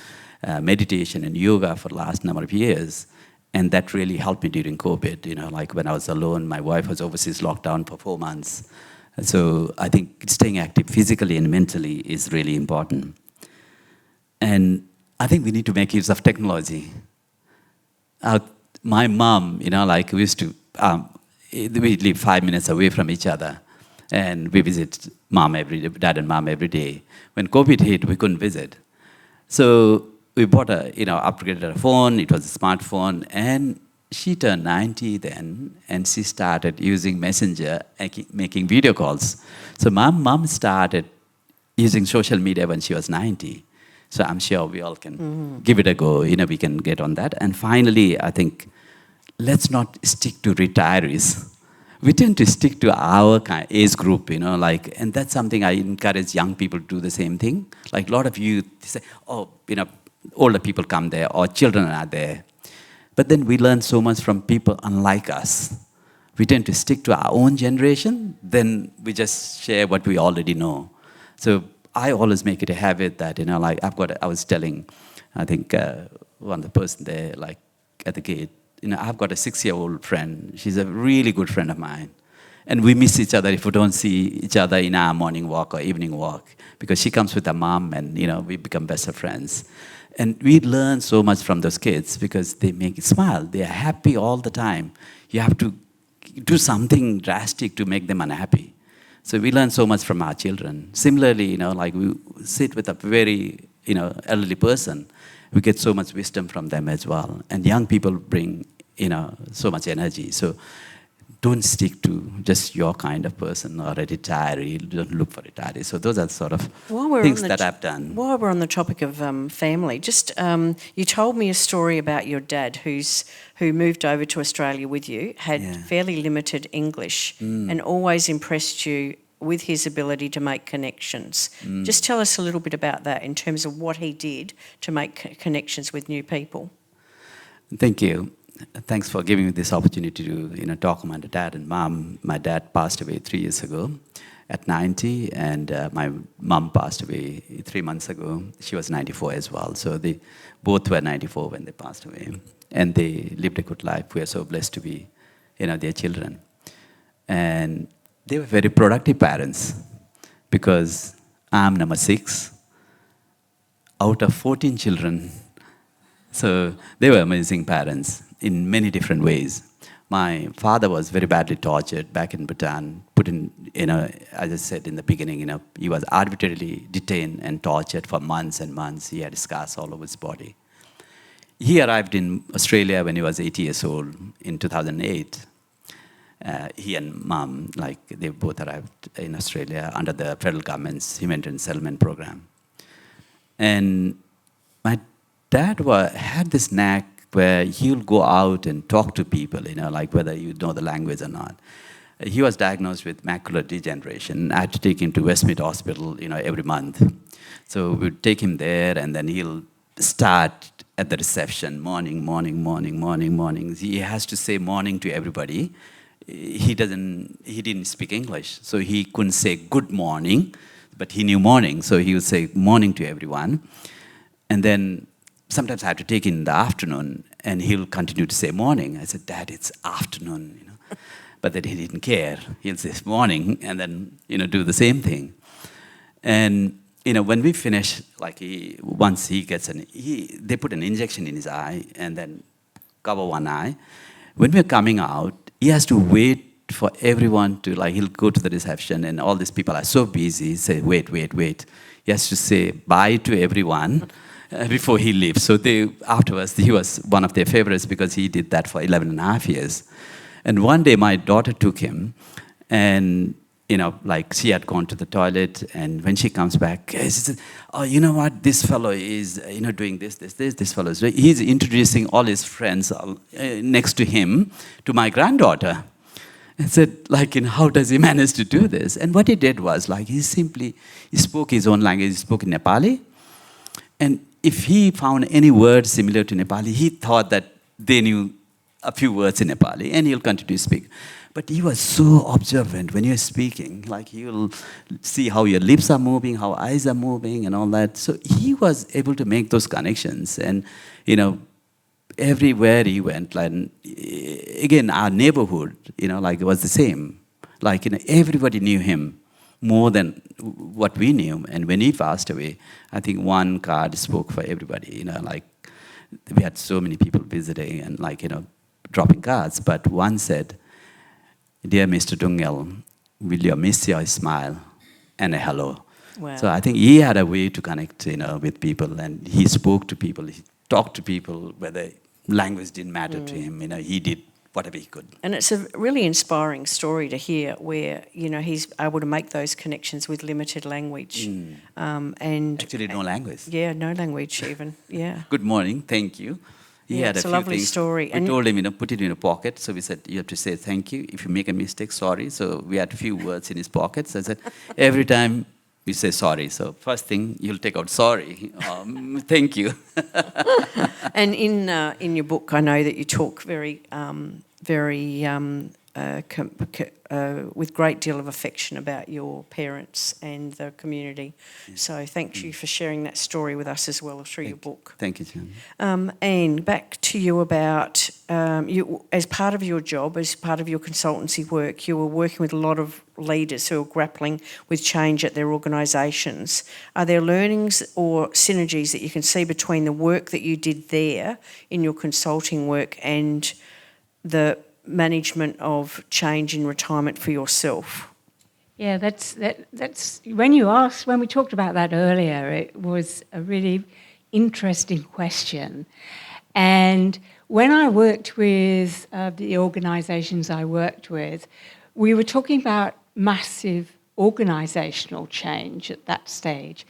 S8: meditation and yoga for the last number of years. And that really helped me during COVID. When I was alone, my wife was overseas locked down for 4 months. So I think staying active physically and mentally is really important. And I think we need to make use of technology. My mom, we used to, we live 5 minutes away from each other. And we visit dad and mom every day. When COVID hit, we couldn't visit. So we bought upgraded a phone. It was a smartphone. And she turned 90 then, and she started using Messenger and making video calls. So my mom started using social media when she was 90. So I'm sure we all can give it a go. We can get on that. And finally, I think, let's not stick to retirees. We tend to stick to our age group, and that's something I encourage young people to do the same thing. A lot of youth say, older people come there, or children are there. But then we learn so much from people unlike us. We tend to stick to our own generation, then we just share what we already know. So I always make it a habit that, I was telling, I think, one of the person there, at the gate, I've got a 6-year-old friend. She's a really good friend of mine. And we miss each other if we don't see each other in our morning walk or evening walk, because she comes with her mom and, we become best of friends. And we learn so much from those kids because they make you smile. They are happy all the time. You have to do something drastic to make them unhappy. So we learn so much from our children. Similarly, we sit with a very, elderly person. We get so much wisdom from them as well. And young people bring, so much energy. So don't stick to just your kind of person or a retiree. Don't look for retirees. So those are sort of things that I've done.
S7: While we're on the topic of family, just you told me a story about your dad who moved over to Australia with you, had fairly limited English and always impressed you with his ability to make connections. Just tell us a little bit about that in terms of what he did to make connections with new people.
S8: Thank you. Thanks for giving me this opportunity to talk about my dad and mom. My dad passed away 3 years ago at 90, and my mom passed away 3 months ago. She was 94 as well. So they both were 94 when they passed away, and they lived a good life. We are so blessed to be, their children. And they were very productive parents because I'm number 6 out of 14 children. So they were amazing parents. in many different ways. My father was very badly tortured back in Bhutan, put in, as I said in the beginning, he was arbitrarily detained and tortured for months and months. He had scars all over his body. He arrived in Australia when he was 80 years old in 2008. He and mom, they both arrived in Australia under the federal government's humanitarian settlement program. And my dad had this knack where he'll go out and talk to people, whether you know the language or not. He was diagnosed with macular degeneration. I had to take him to Westmead Hospital, every month. So we'd take him there, and then he'll start at the reception, morning. He has to say morning to everybody. He didn't speak English, so he couldn't say good morning, but he knew morning, so he would say morning to everyone. And then sometimes I have to take him in the afternoon, and he'll continue to say morning. I said, Dad, it's afternoon, But then he didn't care. He'll say morning, and then, do the same thing. And, when we finish, once he gets they put an injection in his eye, and then cover one eye. When we're coming out, he has to wait for everyone to, he'll go to the reception, and all these people are so busy, say, wait. He has to say bye to everyone before he leaves. So afterwards, he was one of their favorites because he did that for 11 and a half years. And one day, my daughter took him, and, she had gone to the toilet, and when she comes back, she said, oh, you know what, this fellow is, doing this fellow is, he's introducing all his friends next to him to my granddaughter. I said, how does he manage to do this? And what he did was, he spoke his own language. He spoke in Nepali. And if he found any words similar to Nepali, he thought that they knew a few words in Nepali, and he'll continue to speak. But he was so observant when you're speaking, he'll see how your lips are moving, how eyes are moving, and all that. So he was able to make those connections. And, everywhere he went, again, our neighborhood, it was the same. Everybody knew him more than what we knew. And when he passed away, I think one card spoke for everybody. We had so many people visiting and dropping cards. But one said, "Dear Mr. Dungel, will you miss your smile and a hello?"
S7: Wow.
S8: So I think he had a way to connect, with people, and he spoke to people. He talked to people, whether language didn't matter to him. He did whatever he could.
S7: And it's a really inspiring story to hear where, he's able to make those connections with limited language. And
S8: actually no language.
S7: Yeah, no language even, yeah.
S8: Good morning, thank you. He had
S7: it's
S8: a
S7: a
S8: few
S7: lovely
S8: things.
S7: story.
S8: We
S7: And
S8: told him, put it in a pocket. So we said, you have to say thank you. If you make a mistake, sorry. So we had a few words in his pockets. I said, every time we say sorry. So first thing, you'll take out sorry. Thank you.
S7: And in your book, I know that you talk with great deal of affection about your parents and the community. So thank you for sharing that story with us as well through your book.
S8: Thank you, Jan.
S7: And back to you about, you as part of your job, as part of your consultancy work, you were working with a lot of leaders who are grappling with change at their organisations. Are there learnings or synergies that you can see between the work that you did there in your consulting work and the management of change in retirement for yourself?
S9: Yeah, that's when we talked about that earlier, it was a really interesting question. And when I worked with the organisations I worked with, we were talking about massive organisational change at that stage.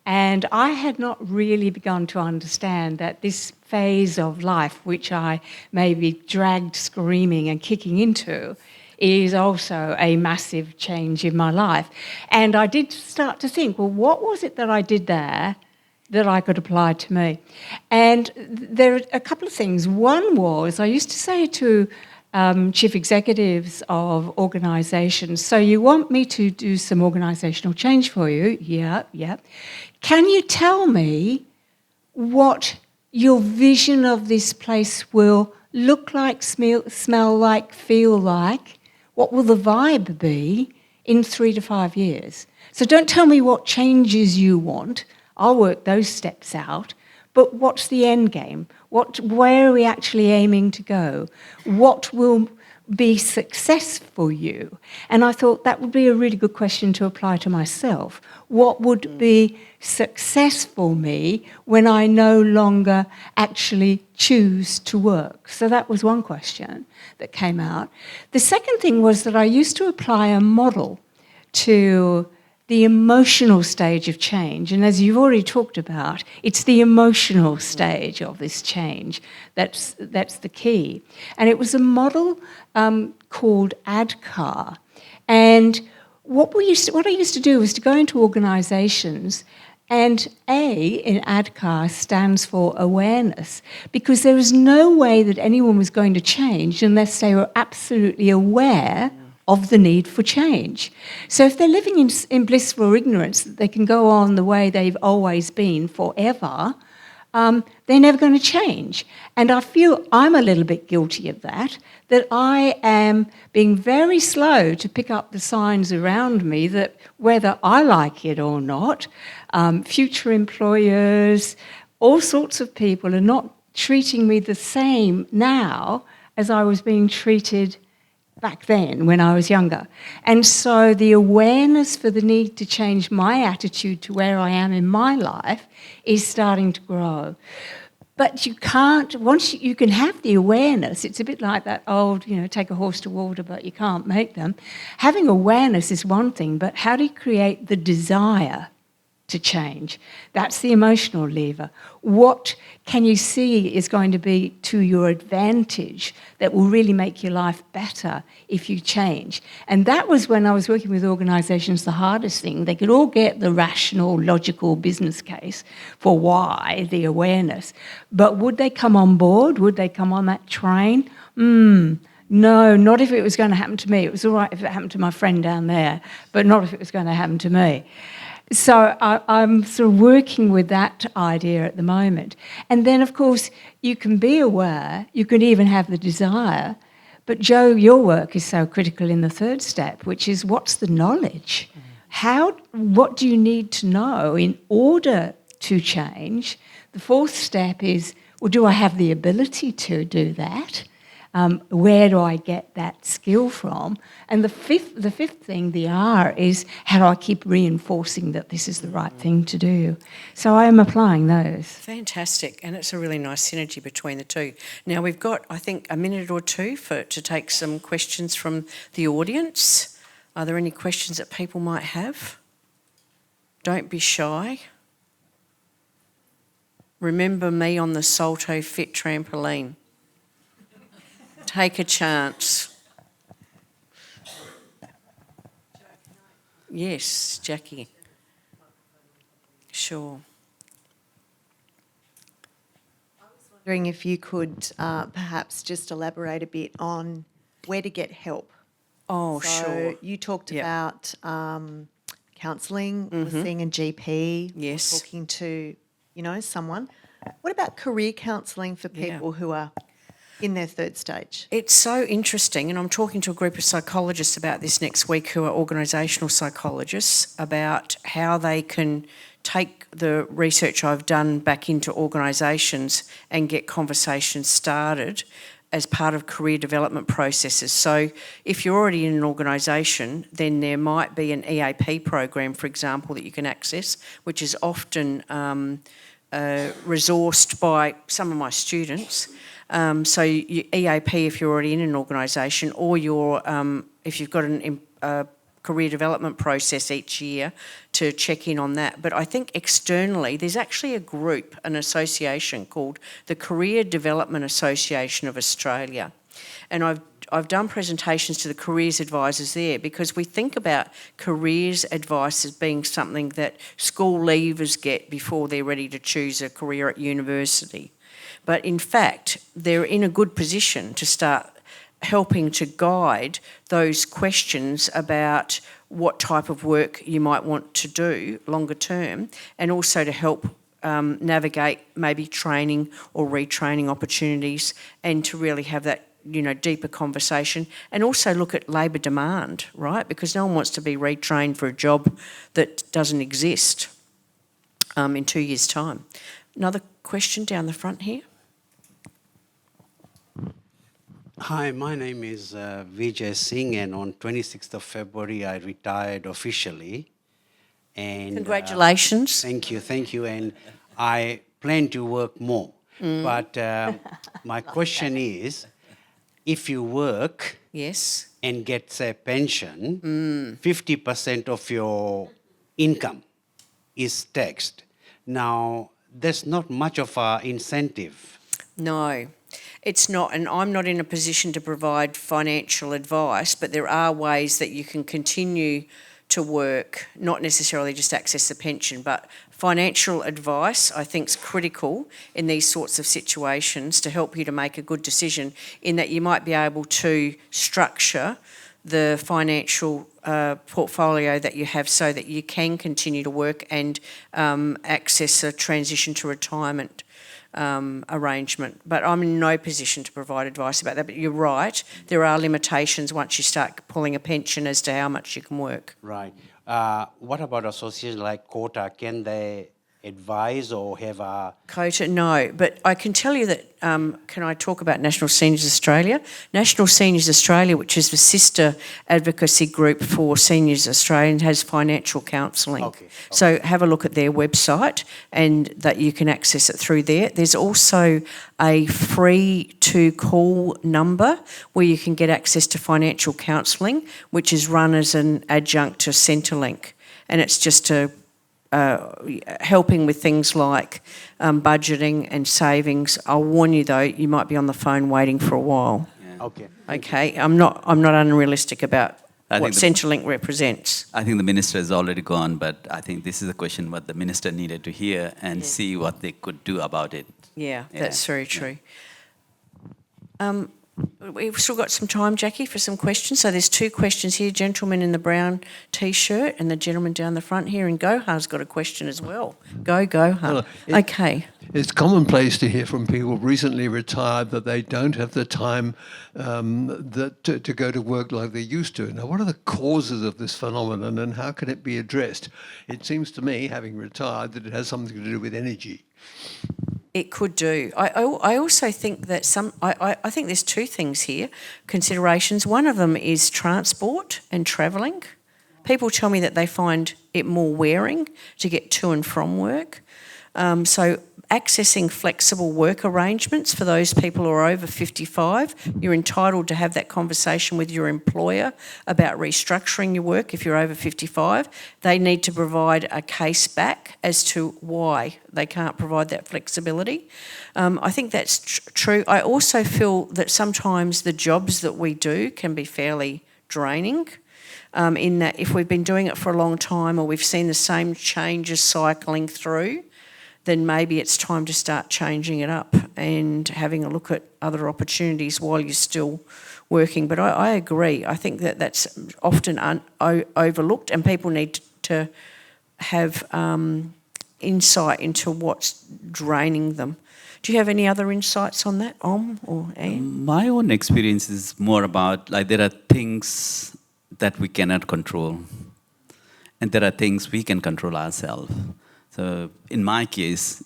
S9: And I had not really begun to understand that this phase of life, which I may be dragged screaming and kicking into, is also a massive change in my life. And I did start to think, well, what was it that I did there that I could apply to me? And there are a couple of things. One was, I used to say to chief executives of organisations, so you want me to do some organisational change for you? Yeah. Can you tell me what your vision of this place will look like, smell like, feel like? What will the vibe be in 3 to 5 years? So don't tell me what changes you want. I'll work those steps out. but what's the end game? Where are we actually aiming to go? What will be success for you? And I thought that would be a really good question to apply to myself. What would be success for me when I no longer actually choose to work? So that was one question that came out. The second thing was that I used to apply a model to the emotional stage of change. And as you've already talked about, it's the emotional stage of this change that's the key. And it was a model called ADCAR. And what I used to do was to go into organisations, and A in ADCAR stands for awareness, because there was no way that anyone was going to change unless they were absolutely aware of the need for change. So if they're living in blissful ignorance that they can go on the way they've always been forever, they're never going to change. And I feel I'm a little bit guilty of that I am being very slow to pick up the signs around me that whether I like it or not, future employers, all sorts of people are not treating me the same now as I was being treated back then when I was younger. And so the awareness for the need to change my attitude to where I am in my life is starting to grow. But you can't, once you can have the awareness, it's a bit like that old, take a horse to water, but you can't make them. Having awareness is one thing, but how do you create the desire to change? That's the emotional lever. What can you see is going to be to your advantage that will really make your life better if you change? And that was when I was working with organisations the hardest thing. They could all get the rational, logical business case for why, the awareness. But would they come on board? Would they come on that train? No, not if it was going to happen to me. It was all right if it happened to my friend down there, but not if it was going to happen to me. So I'm sort of working with that idea at the moment. And then, of course, you can be aware, you can even have the desire, but Jo, your work is so critical in the third step, which is what's the knowledge? What do you need to know in order to change? The fourth step is, well, do I have the ability to do that? Where do I get that skill from? And the fifth thing, the R, is how do I keep reinforcing that this is the right thing to do? So I am applying those.
S7: Fantastic, and it's a really nice synergy between the two. Now we've got, I think, a minute or two to take some questions from the audience. Are there any questions that people might have? Don't be shy. Remember me on the Salto Fit trampoline. Take a chance. Yes, Jackie. Sure.
S10: Wondering if you could perhaps just elaborate a bit on where to get help.
S7: Oh,
S10: so
S7: sure.
S10: You talked about counselling, or seeing a GP,
S7: yes,
S10: or talking to, someone. What about career counselling for people who are in their third stage?
S7: It's so interesting, and I'm talking to a group of psychologists about this next week who are organisational psychologists, about how they can take the research I've done back into organisations and get conversations started as part of career development processes. So if you're already in an organisation, then there might be an EAP program, for example, that you can access, which is often resourced by some of my students. So EAP if you're already in an organisation, or if you've got a career development process each year to check in on that. But I think externally there's actually a group, an association called the Career Development Association of Australia. And I've done presentations to the careers advisors there, because we think about careers advice as being something that school leavers get before they're ready to choose a career at university. But in fact, they're in a good position to start helping to guide those questions about what type of work you might want to do longer term, and also to help navigate maybe training or retraining opportunities, and to really have that deeper conversation, and also look at labour demand, right? Because no one wants to be retrained for a job that doesn't exist in 2 years' time. Another question down the front here.
S11: Hi, my name is Vijay Singh, and on 26th of February, I retired officially. And
S7: Congratulations.
S11: thank you. And I plan to work more. But my question is, if you work
S7: Yes.
S11: and get, say, pension, 50% of your income is taxed. Now, there's not much of an incentive.
S7: No, it's not, and I'm not in a position to provide financial advice, but there are ways that you can continue to work, not necessarily just access the pension, but financial advice, I think, is critical in these sorts of situations to help you to make a good decision, in that you might be able to structure the financial portfolio that you have so that you can continue to work and access a transition to retirement arrangement. But I'm in no position to provide advice about that. But you're right, there are limitations once you start pulling a pension as to how much you can work.
S11: Right. What about associations like COTA? Can they advise or have a...
S7: COTA, no. But I can tell you that, can I talk about National Seniors Australia? National Seniors Australia, which is the sister advocacy group for Seniors Australia, has financial counselling.
S11: Okay.
S7: So have a look at their website and that you can access it through there. There's also a free to call number where you can get access to financial counselling, which is run as an adjunct to Centrelink. And it's just helping with things like budgeting and savings. I'll warn you though, you might be on the phone waiting for a while.
S11: Yeah. Okay.
S7: Okay, I'm not unrealistic about
S8: I
S7: what
S8: think
S7: Centrelink represents.
S8: I think the minister has already gone, but I think this is a question what the minister needed to hear and see what they could do about it.
S7: Yeah, that's very true. We've still got some time, Jackie, for some questions. So there's two questions here, gentleman in the brown T-shirt and the gentleman down the front here. And Gohar's got a question as well. Go, Gohar. Okay.
S12: It's commonplace to hear from people recently retired that they don't have the time to go to work like they used to. Now, what are the causes of this phenomenon and how can it be addressed? It seems to me, having retired, that it has something to do with energy.
S7: It could do. I also think that I think there's two things here, considerations. One of them is transport and travelling. People tell me that they find it more wearing to get to and from work. So accessing flexible work arrangements for those people who are over 55, you're entitled to have that conversation with your employer about restructuring your work if you're over 55. They need to provide a case back as to why they can't provide that flexibility. I think that's true. I also feel that sometimes the jobs that we do can be fairly draining. In that if we've been doing it for a long time or we've seen the same changes cycling through, then maybe it's time to start changing it up and having a look at other opportunities while you're still working. But I agree. I think that that's often overlooked and people need to have insight into what's draining them. Do you have any other insights on that, Om or Anne?
S8: My own experience is more about, like, there are things that we cannot control and there are things we can control ourselves. So in my case,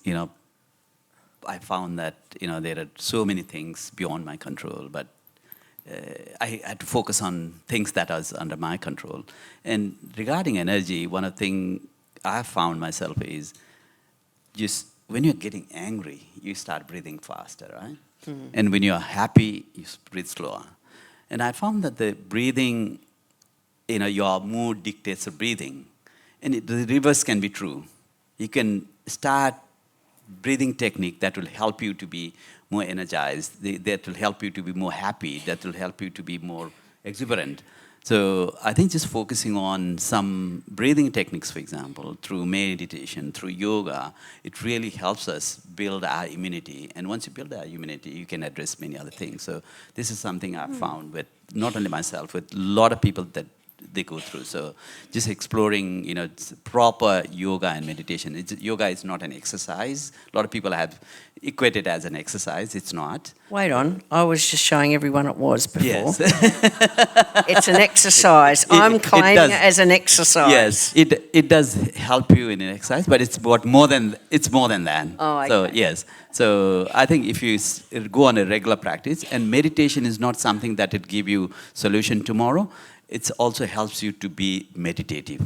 S8: I found that, there are so many things beyond my control, but I had to focus on things that was under my control. And regarding energy, one of the things I found myself is just when you're getting angry, you start breathing faster, right? Mm-hmm. And when you're happy, you breathe slower. And I found that the breathing, your mood dictates the breathing. And the reverse can be true. You can start breathing technique that will help you to be more energized, that will help you to be more happy, that will help you to be more exuberant. So I think just focusing on some breathing techniques, for example, through meditation, through yoga, it really helps us build our immunity. And once you build our immunity, you can address many other things. So this is something I've found with not only myself, with a lot of people that they go through. So just exploring, it's proper yoga and meditation. Yoga is not an exercise. A lot of people have equated as an exercise. It's not.
S7: Wait on, I was just showing everyone it was before.
S8: Yes.
S7: It's an exercise. I'm claiming it as an exercise.
S8: Yes, it does help you in an exercise, but it's more than that.
S7: Oh, okay.
S8: So yes, so I think if you go on a regular practice, and meditation is not something that it give you solution tomorrow. It also helps you to be meditative.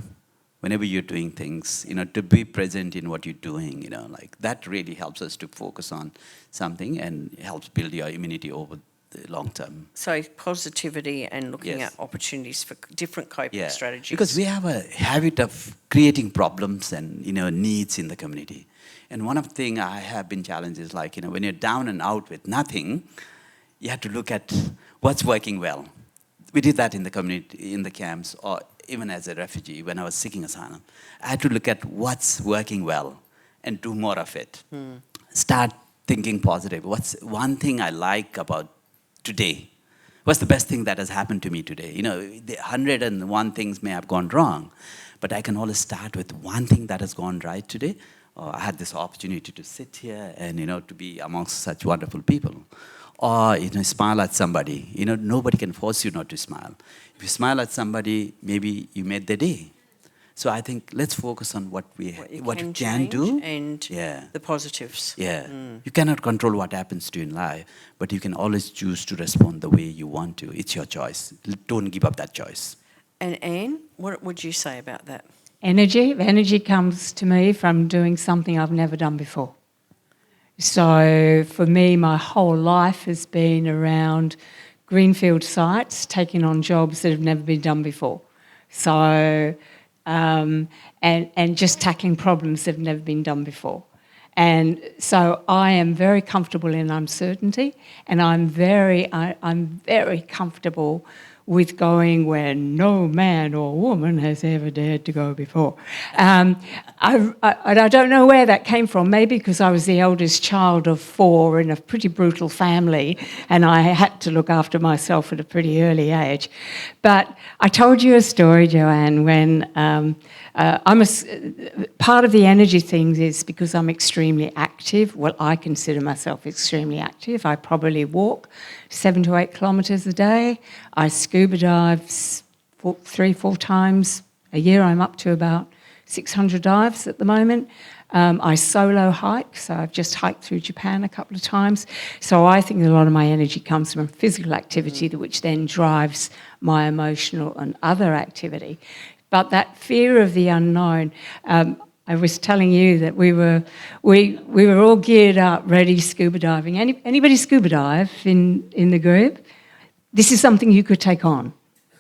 S8: Whenever you're doing things, to be present in what you're doing, like that really helps us to focus on something and helps build your immunity over the long term.
S7: So positivity and looking
S8: Yes.
S7: at opportunities for different coping strategies.
S8: Because we have a habit of creating problems and needs in the community. And one of the things I have been challenged is like, when you're down and out with nothing, you have to look at what's working well. We did that in the community, in the camps, or even as a refugee when I was seeking asylum. I had to look at what's working well and do more of it. Start thinking positive. What's one thing I like about today? What's the best thing that has happened to me today? The 101 things may have gone wrong, but I can always start with one thing that has gone right today. I had this opportunity to sit here and, to be amongst such wonderful people. Or, smile at somebody. Nobody can force you not to smile. If you smile at somebody, maybe you made their day. So I think let's focus on what we can do.
S7: And the positives.
S8: Yeah. You cannot control what happens to you in life, but you can always choose to respond the way you want to. It's your choice. Don't give up that choice.
S7: And Anne, what would you say about that?
S9: Energy. Energy comes to me from doing something I've never done before. So for me, my whole life has been around greenfield sites, taking on jobs that have never been done before. So, and just tackling problems that have never been done before. And so I am very comfortable in uncertainty, and I'm very comfortable with going where no man or woman has ever dared to go before. I don't know where that came from, maybe because I was the eldest child of 4 in a pretty brutal family, and I had to look after myself at a pretty early age. But I told you a story, Joanne, when part of the energy thing is because I'm extremely active. Well, I consider myself extremely active. I probably walk 7 to 8 kilometres a day. I scuba dive 3-4 times a year. I'm up to about 600 dives at the moment. I solo hike, so I've just hiked through Japan a couple of times. So I think a lot of my energy comes from physical activity, which then drives my emotional and other activity. But that fear of the unknown, I was telling you that we were all geared up, ready scuba diving. Anybody scuba dive in the group? This is something you could take on.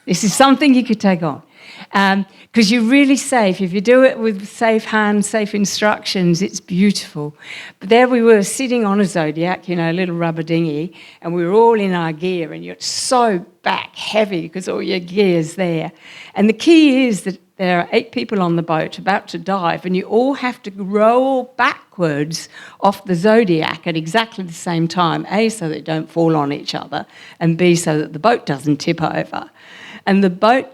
S9: This is something you could take on. Because you're really safe. If you do it with safe hands, safe instructions, it's beautiful. But there we were sitting on a Zodiac, a little rubber dinghy, and we were all in our gear, and you're so back heavy because all your gear's there. And the key is that there are 8 people on the boat about to dive, and you all have to roll backwards off the Zodiac at exactly the same time, A, so they don't fall on each other, and B, so that the boat doesn't tip over. And the boat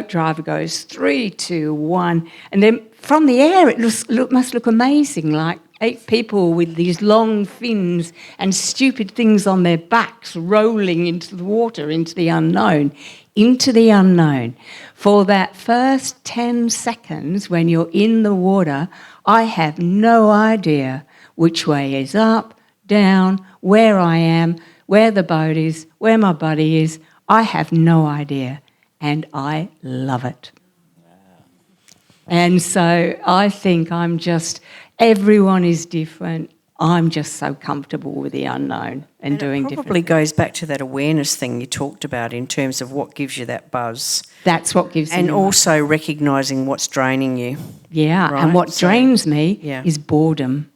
S9: driver goes 3, 2, 1, and then from the air it must look amazing, like 8 people with these long fins and stupid things on their backs rolling into the water, into the unknown. For that first 10 seconds when you're in the water, I have no idea which way is up, down, where I am, where the boat is, where my buddy is. I have no idea. And I love it. Wow. And so I think everyone is different. I'm just so comfortable with the unknown and doing different things.
S7: It probably goes back to that awareness thing you talked about in terms of what gives you that buzz.
S9: That's what gives me.
S7: And also recognising what's draining you.
S9: Yeah,
S7: right?
S9: and what drains me is boredom.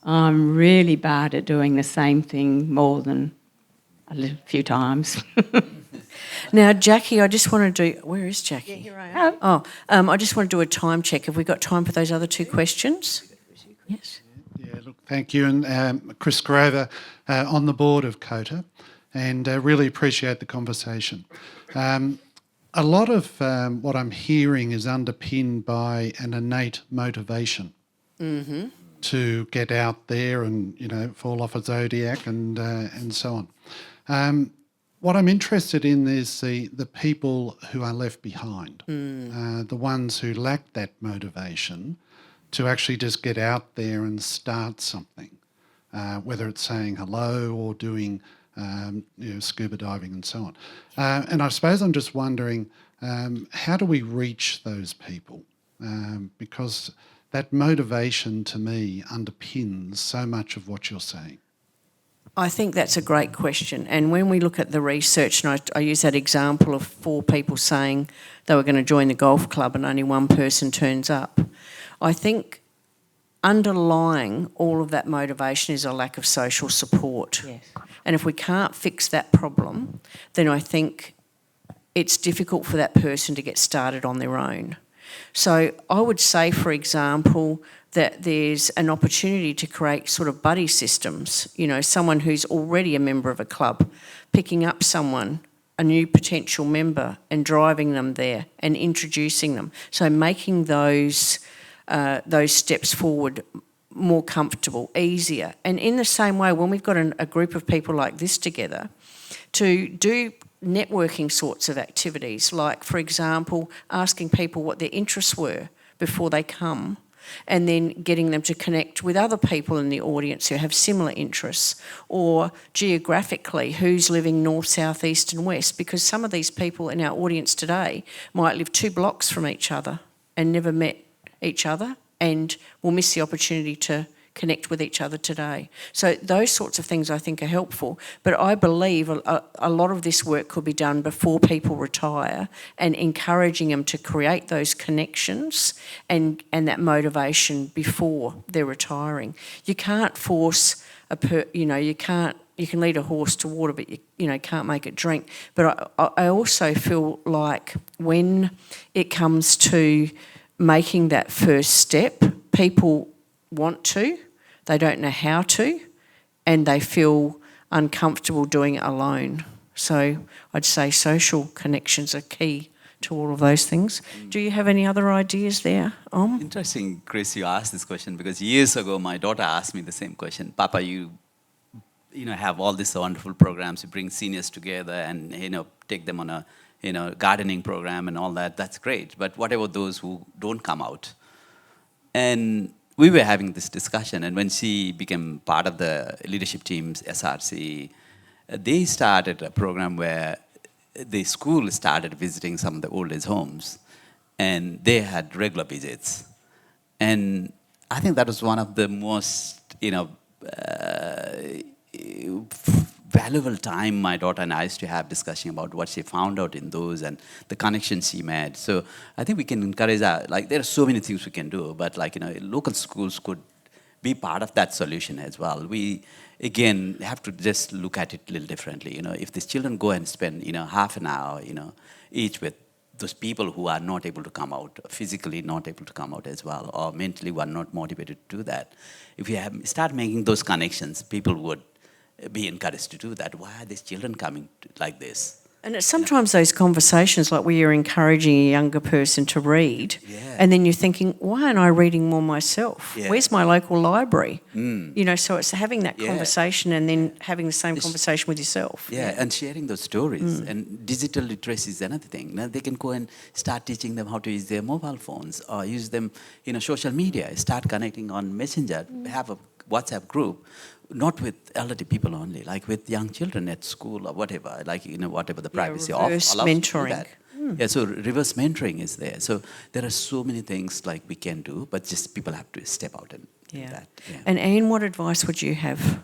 S9: I'm really bad at doing the same thing more than a few times.
S7: Now, Jackie, I just want to do... Where is Jackie?
S10: Yeah, here I am.
S7: I just want to do a time check. Have we got time for those other 2 questions? Yes.
S13: Yeah, look, thank you. And Chris Grover on the board of COTA, and really appreciate the conversation. a lot of what I'm hearing is underpinned by an innate motivation to get out there and, fall off a zodiac and so on. What I'm interested in is the people who are left behind, the ones who lack that motivation to actually just get out there and start something, whether it's saying hello or doing scuba diving and so on. And I suppose I'm just wondering, how do we reach those people? Because that motivation to me underpins so much of what you're saying.
S7: I think that's a great question. And when we look at the research, and I use that example of 4 people saying they were going to join the golf club and only one person turns up, I think underlying all of that motivation is a lack of social support.
S2: Yes.
S7: And if we can't fix that problem, then I think it's difficult for that person to get started on their own. So I would say, for example, that there's an opportunity to create sort of buddy systems, someone who's already a member of a club, picking up someone, a new potential member, and driving them there and introducing them. So making those steps forward more comfortable, easier. And in the same way, when we've got a group of people like this together, to do networking sorts of activities, like, for example, asking people what their interests were before they come, and then getting them to connect with other people in the audience who have similar interests, or geographically, who's living north, south, east and west, because some of these people in our audience today might live 2 blocks from each other and never met each other and will miss the opportunity to connect with each other today. So those sorts of things I think are helpful, but I believe a lot of this work could be done before people retire, and encouraging them to create those connections and that motivation before they're retiring. You can't force you can lead a horse to water, but you can't make it drink. But I also feel like when it comes to making that first step, people want to, they don't know how to, and they feel uncomfortable doing it alone. So I'd say social connections are key to all of those things. Do you have any other ideas there, Om?
S8: Interesting, Chris, you asked this question because years ago my daughter asked me the same question. Papa, you have all these wonderful programs, you bring seniors together and take them on a gardening program and all that. That's great. But what about those who don't come out? And we were having this discussion, and when she became part of the leadership team's SRC, they started a program where the school started visiting some of the old age homes, and they had regular visits. And I think that was one of the most, valuable time my daughter and I used to have discussion about what she found out in those and the connections she made. So I think we can encourage that. There are so many things we can do, but local schools could be part of that solution as well. We, again, have to just look at it a little differently. If these children go and spend, half an hour, each with those people who are not able to come out, physically not able to come out as well, or mentally were not motivated to do that. If we start making those connections, people would be encouraged to do that. Why are these children coming like this?
S7: And it's sometimes those conversations, like where you're encouraging a younger person to read, and then you're thinking, why aren't I reading more myself?
S8: Yeah.
S7: Where's my local library? So it's having that conversation and then having the same conversation with yourself.
S8: Yeah, and sharing those stories. And digital literacy is another thing. Now they can go and start teaching them how to use their mobile phones or use them, social media, start connecting on Messenger, have a WhatsApp group. Not with elderly people only, like with young children at school or whatever, whatever the privacy
S7: reverse
S8: allows
S7: mentoring.
S8: to do that. Yeah, so reverse mentoring is there. So there are so many things we can do, but just people have to step out and do that. Yeah.
S7: And Anne, what advice would you have?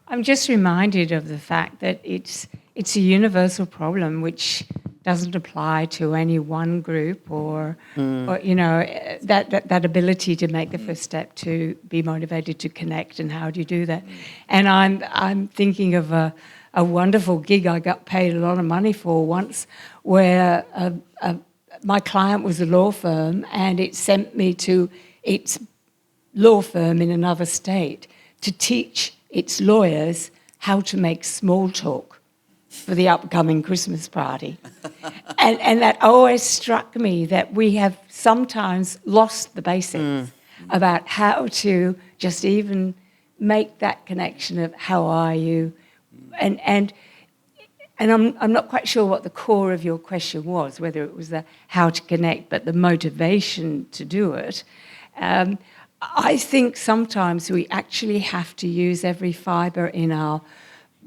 S9: I'm just reminded of the fact that it's a universal problem which doesn't apply to any one group or that ability to make the first step to be motivated to connect, and how do you do that? And I'm thinking of a wonderful gig I got paid a lot of money for once, where my client was a law firm, and it sent me to its law firm in another state to teach its lawyers how to make small talk. for the upcoming Christmas party. and that always struck me that we have sometimes lost the basics about how to just even make that connection of how are you, and I'm not quite sure what the core of your question was, whether it was the how to connect, but the motivation to do it. I think sometimes we actually have to use every fibre in our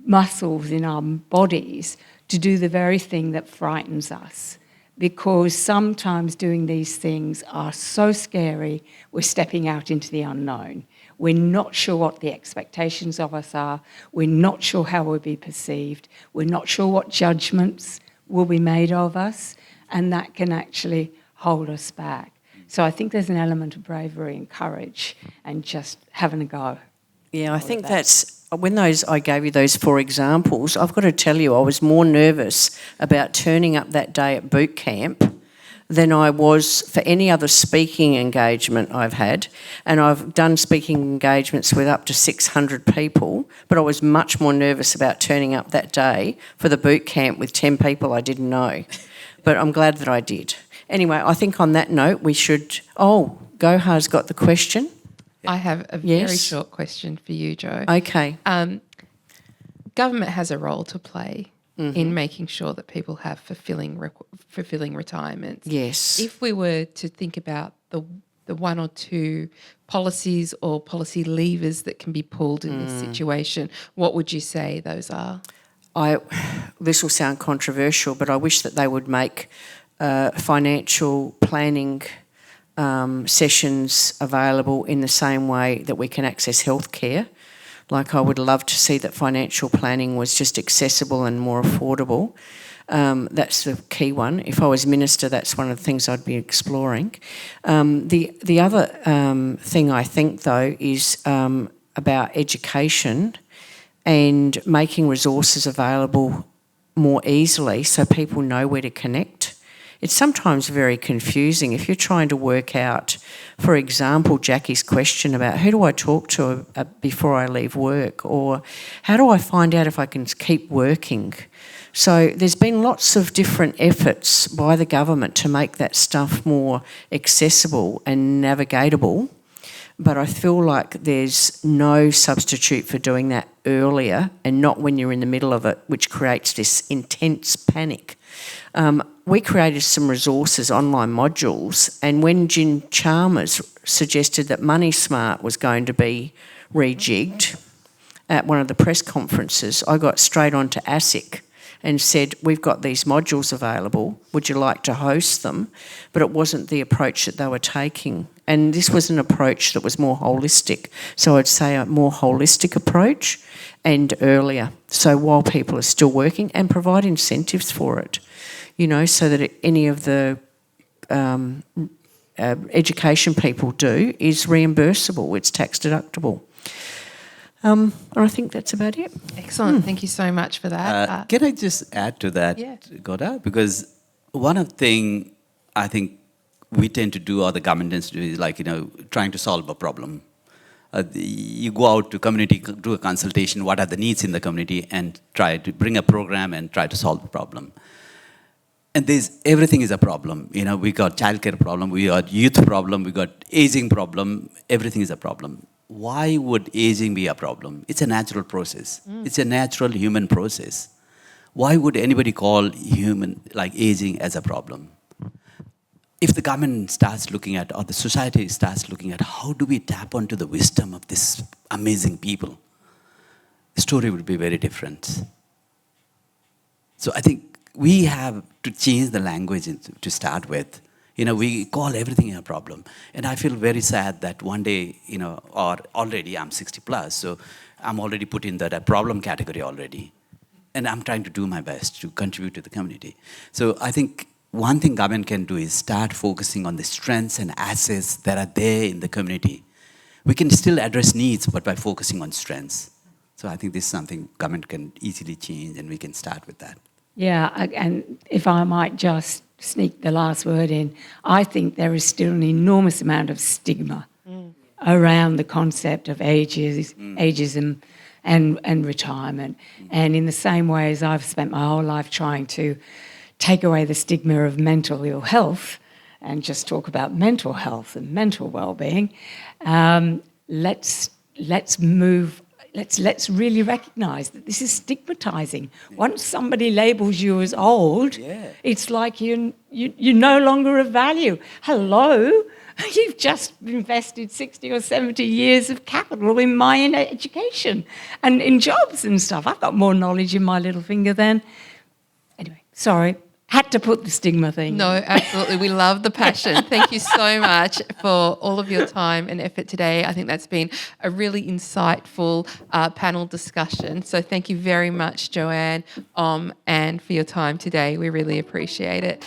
S9: muscles, in our bodies, to do the very thing that frightens us. Because sometimes doing these things are so scary, we're stepping out into the unknown. We're not sure what the expectations of us are. We're not sure how we'll be perceived. We're not sure what judgments will be made of us, and that can actually hold us back. So I think there's an element of bravery and courage and just having a go.
S7: Yeah, I think that's, when I gave you those 4 examples, I've got to tell you I was more nervous about turning up that day at boot camp than I was for any other speaking engagement I've had. And I've done speaking engagements with up to 600 people, but I was much more nervous about turning up that day for the boot camp with 10 people I didn't know. But I'm glad that I did. Anyway, I think on that note we should... Oh, Gohar's got the question.
S1: I have a very short question for you, Jo.
S7: Okay.
S1: Government has a role to play in making sure that people have fulfilling retirements.
S7: Yes.
S1: If we were to think about the 1 or 2 policies or policy levers that can be pulled in this situation, what would you say those are?
S7: This will sound controversial, but I wish that they would make financial planning sessions available in the same way that we can access healthcare. Like, I would love to see that financial planning was just accessible and more affordable. That's the key one. If I was minister, that's one of the things I'd be exploring. The other thing I think, though, is about education and making resources available more easily so people know where to connect. It's sometimes very confusing if you're trying to work out, for example, Jackie's question about who do I talk to before I leave work, or how do I find out if I can keep working? So there's been lots of different efforts by the government to make that stuff more accessible and navigatable, but I feel like there's no substitute for doing that earlier and not when you're in the middle of it, which creates this intense panic. We created some resources, online modules, and when Jim Chalmers suggested that Money Smart was going to be rejigged at one of the press conferences, I got straight on to ASIC and said, we've got these modules available, would you like to host them? But it wasn't the approach that they were taking. And this was an approach that was more holistic. So I'd say a more holistic approach and earlier. So while people are still working, and provide incentives for it, you know, so that any of the education people do is reimbursable, it's tax deductible. And I think that's about it.
S1: Excellent. Thank you so much for that.
S8: Can I just add to that, Goda? Because one of the things I think we tend to do, or the government tends to do, is like, you know, trying to solve a problem. You go out to community, do a consultation, what are the needs in the community, and try to bring a program and try to solve the problem. And everything is a problem. You know, we got childcare problem, we got youth problem, we got aging problem, everything is a problem. Why would aging be a problem? It's a natural process. It's a natural human process. Why would anybody call aging as a problem? If the government starts looking at, or the society starts looking at, how do we tap onto the wisdom of these amazing people, the story would be very different. So I think we have to change the language to start with. You know, we call everything a problem. And I feel very sad that one day, you know, or already I'm 60 plus, so I'm already put in that problem category already. And I'm trying to do my best to contribute to the community. So I think one thing government can do is start focusing on the strengths and assets that are there in the community. We can still address needs, but by focusing on strengths. So I think this is something government can easily change, and we can start with that.
S9: Yeah, and if I might just sneak the last word in, I think there is still an enormous amount of stigma around the concept of ageism, and retirement. And in the same way as I've spent my whole life trying to take away the stigma of mental ill health and just talk about mental health and mental well-being, let's really recognise that this is stigmatising. Once somebody labels you as old, it's like you're no longer of value. Hello, you've just invested 60 or 70 years of capital in my education and in jobs and stuff. I've got more knowledge in my little finger than... Anyway, sorry. Had to put the stigma thing.
S1: No, absolutely. We love the passion. Thank you so much for all of your time and effort today. I think that's been a really insightful panel discussion. So thank you very much, Joanne, and for your time today. We really appreciate it.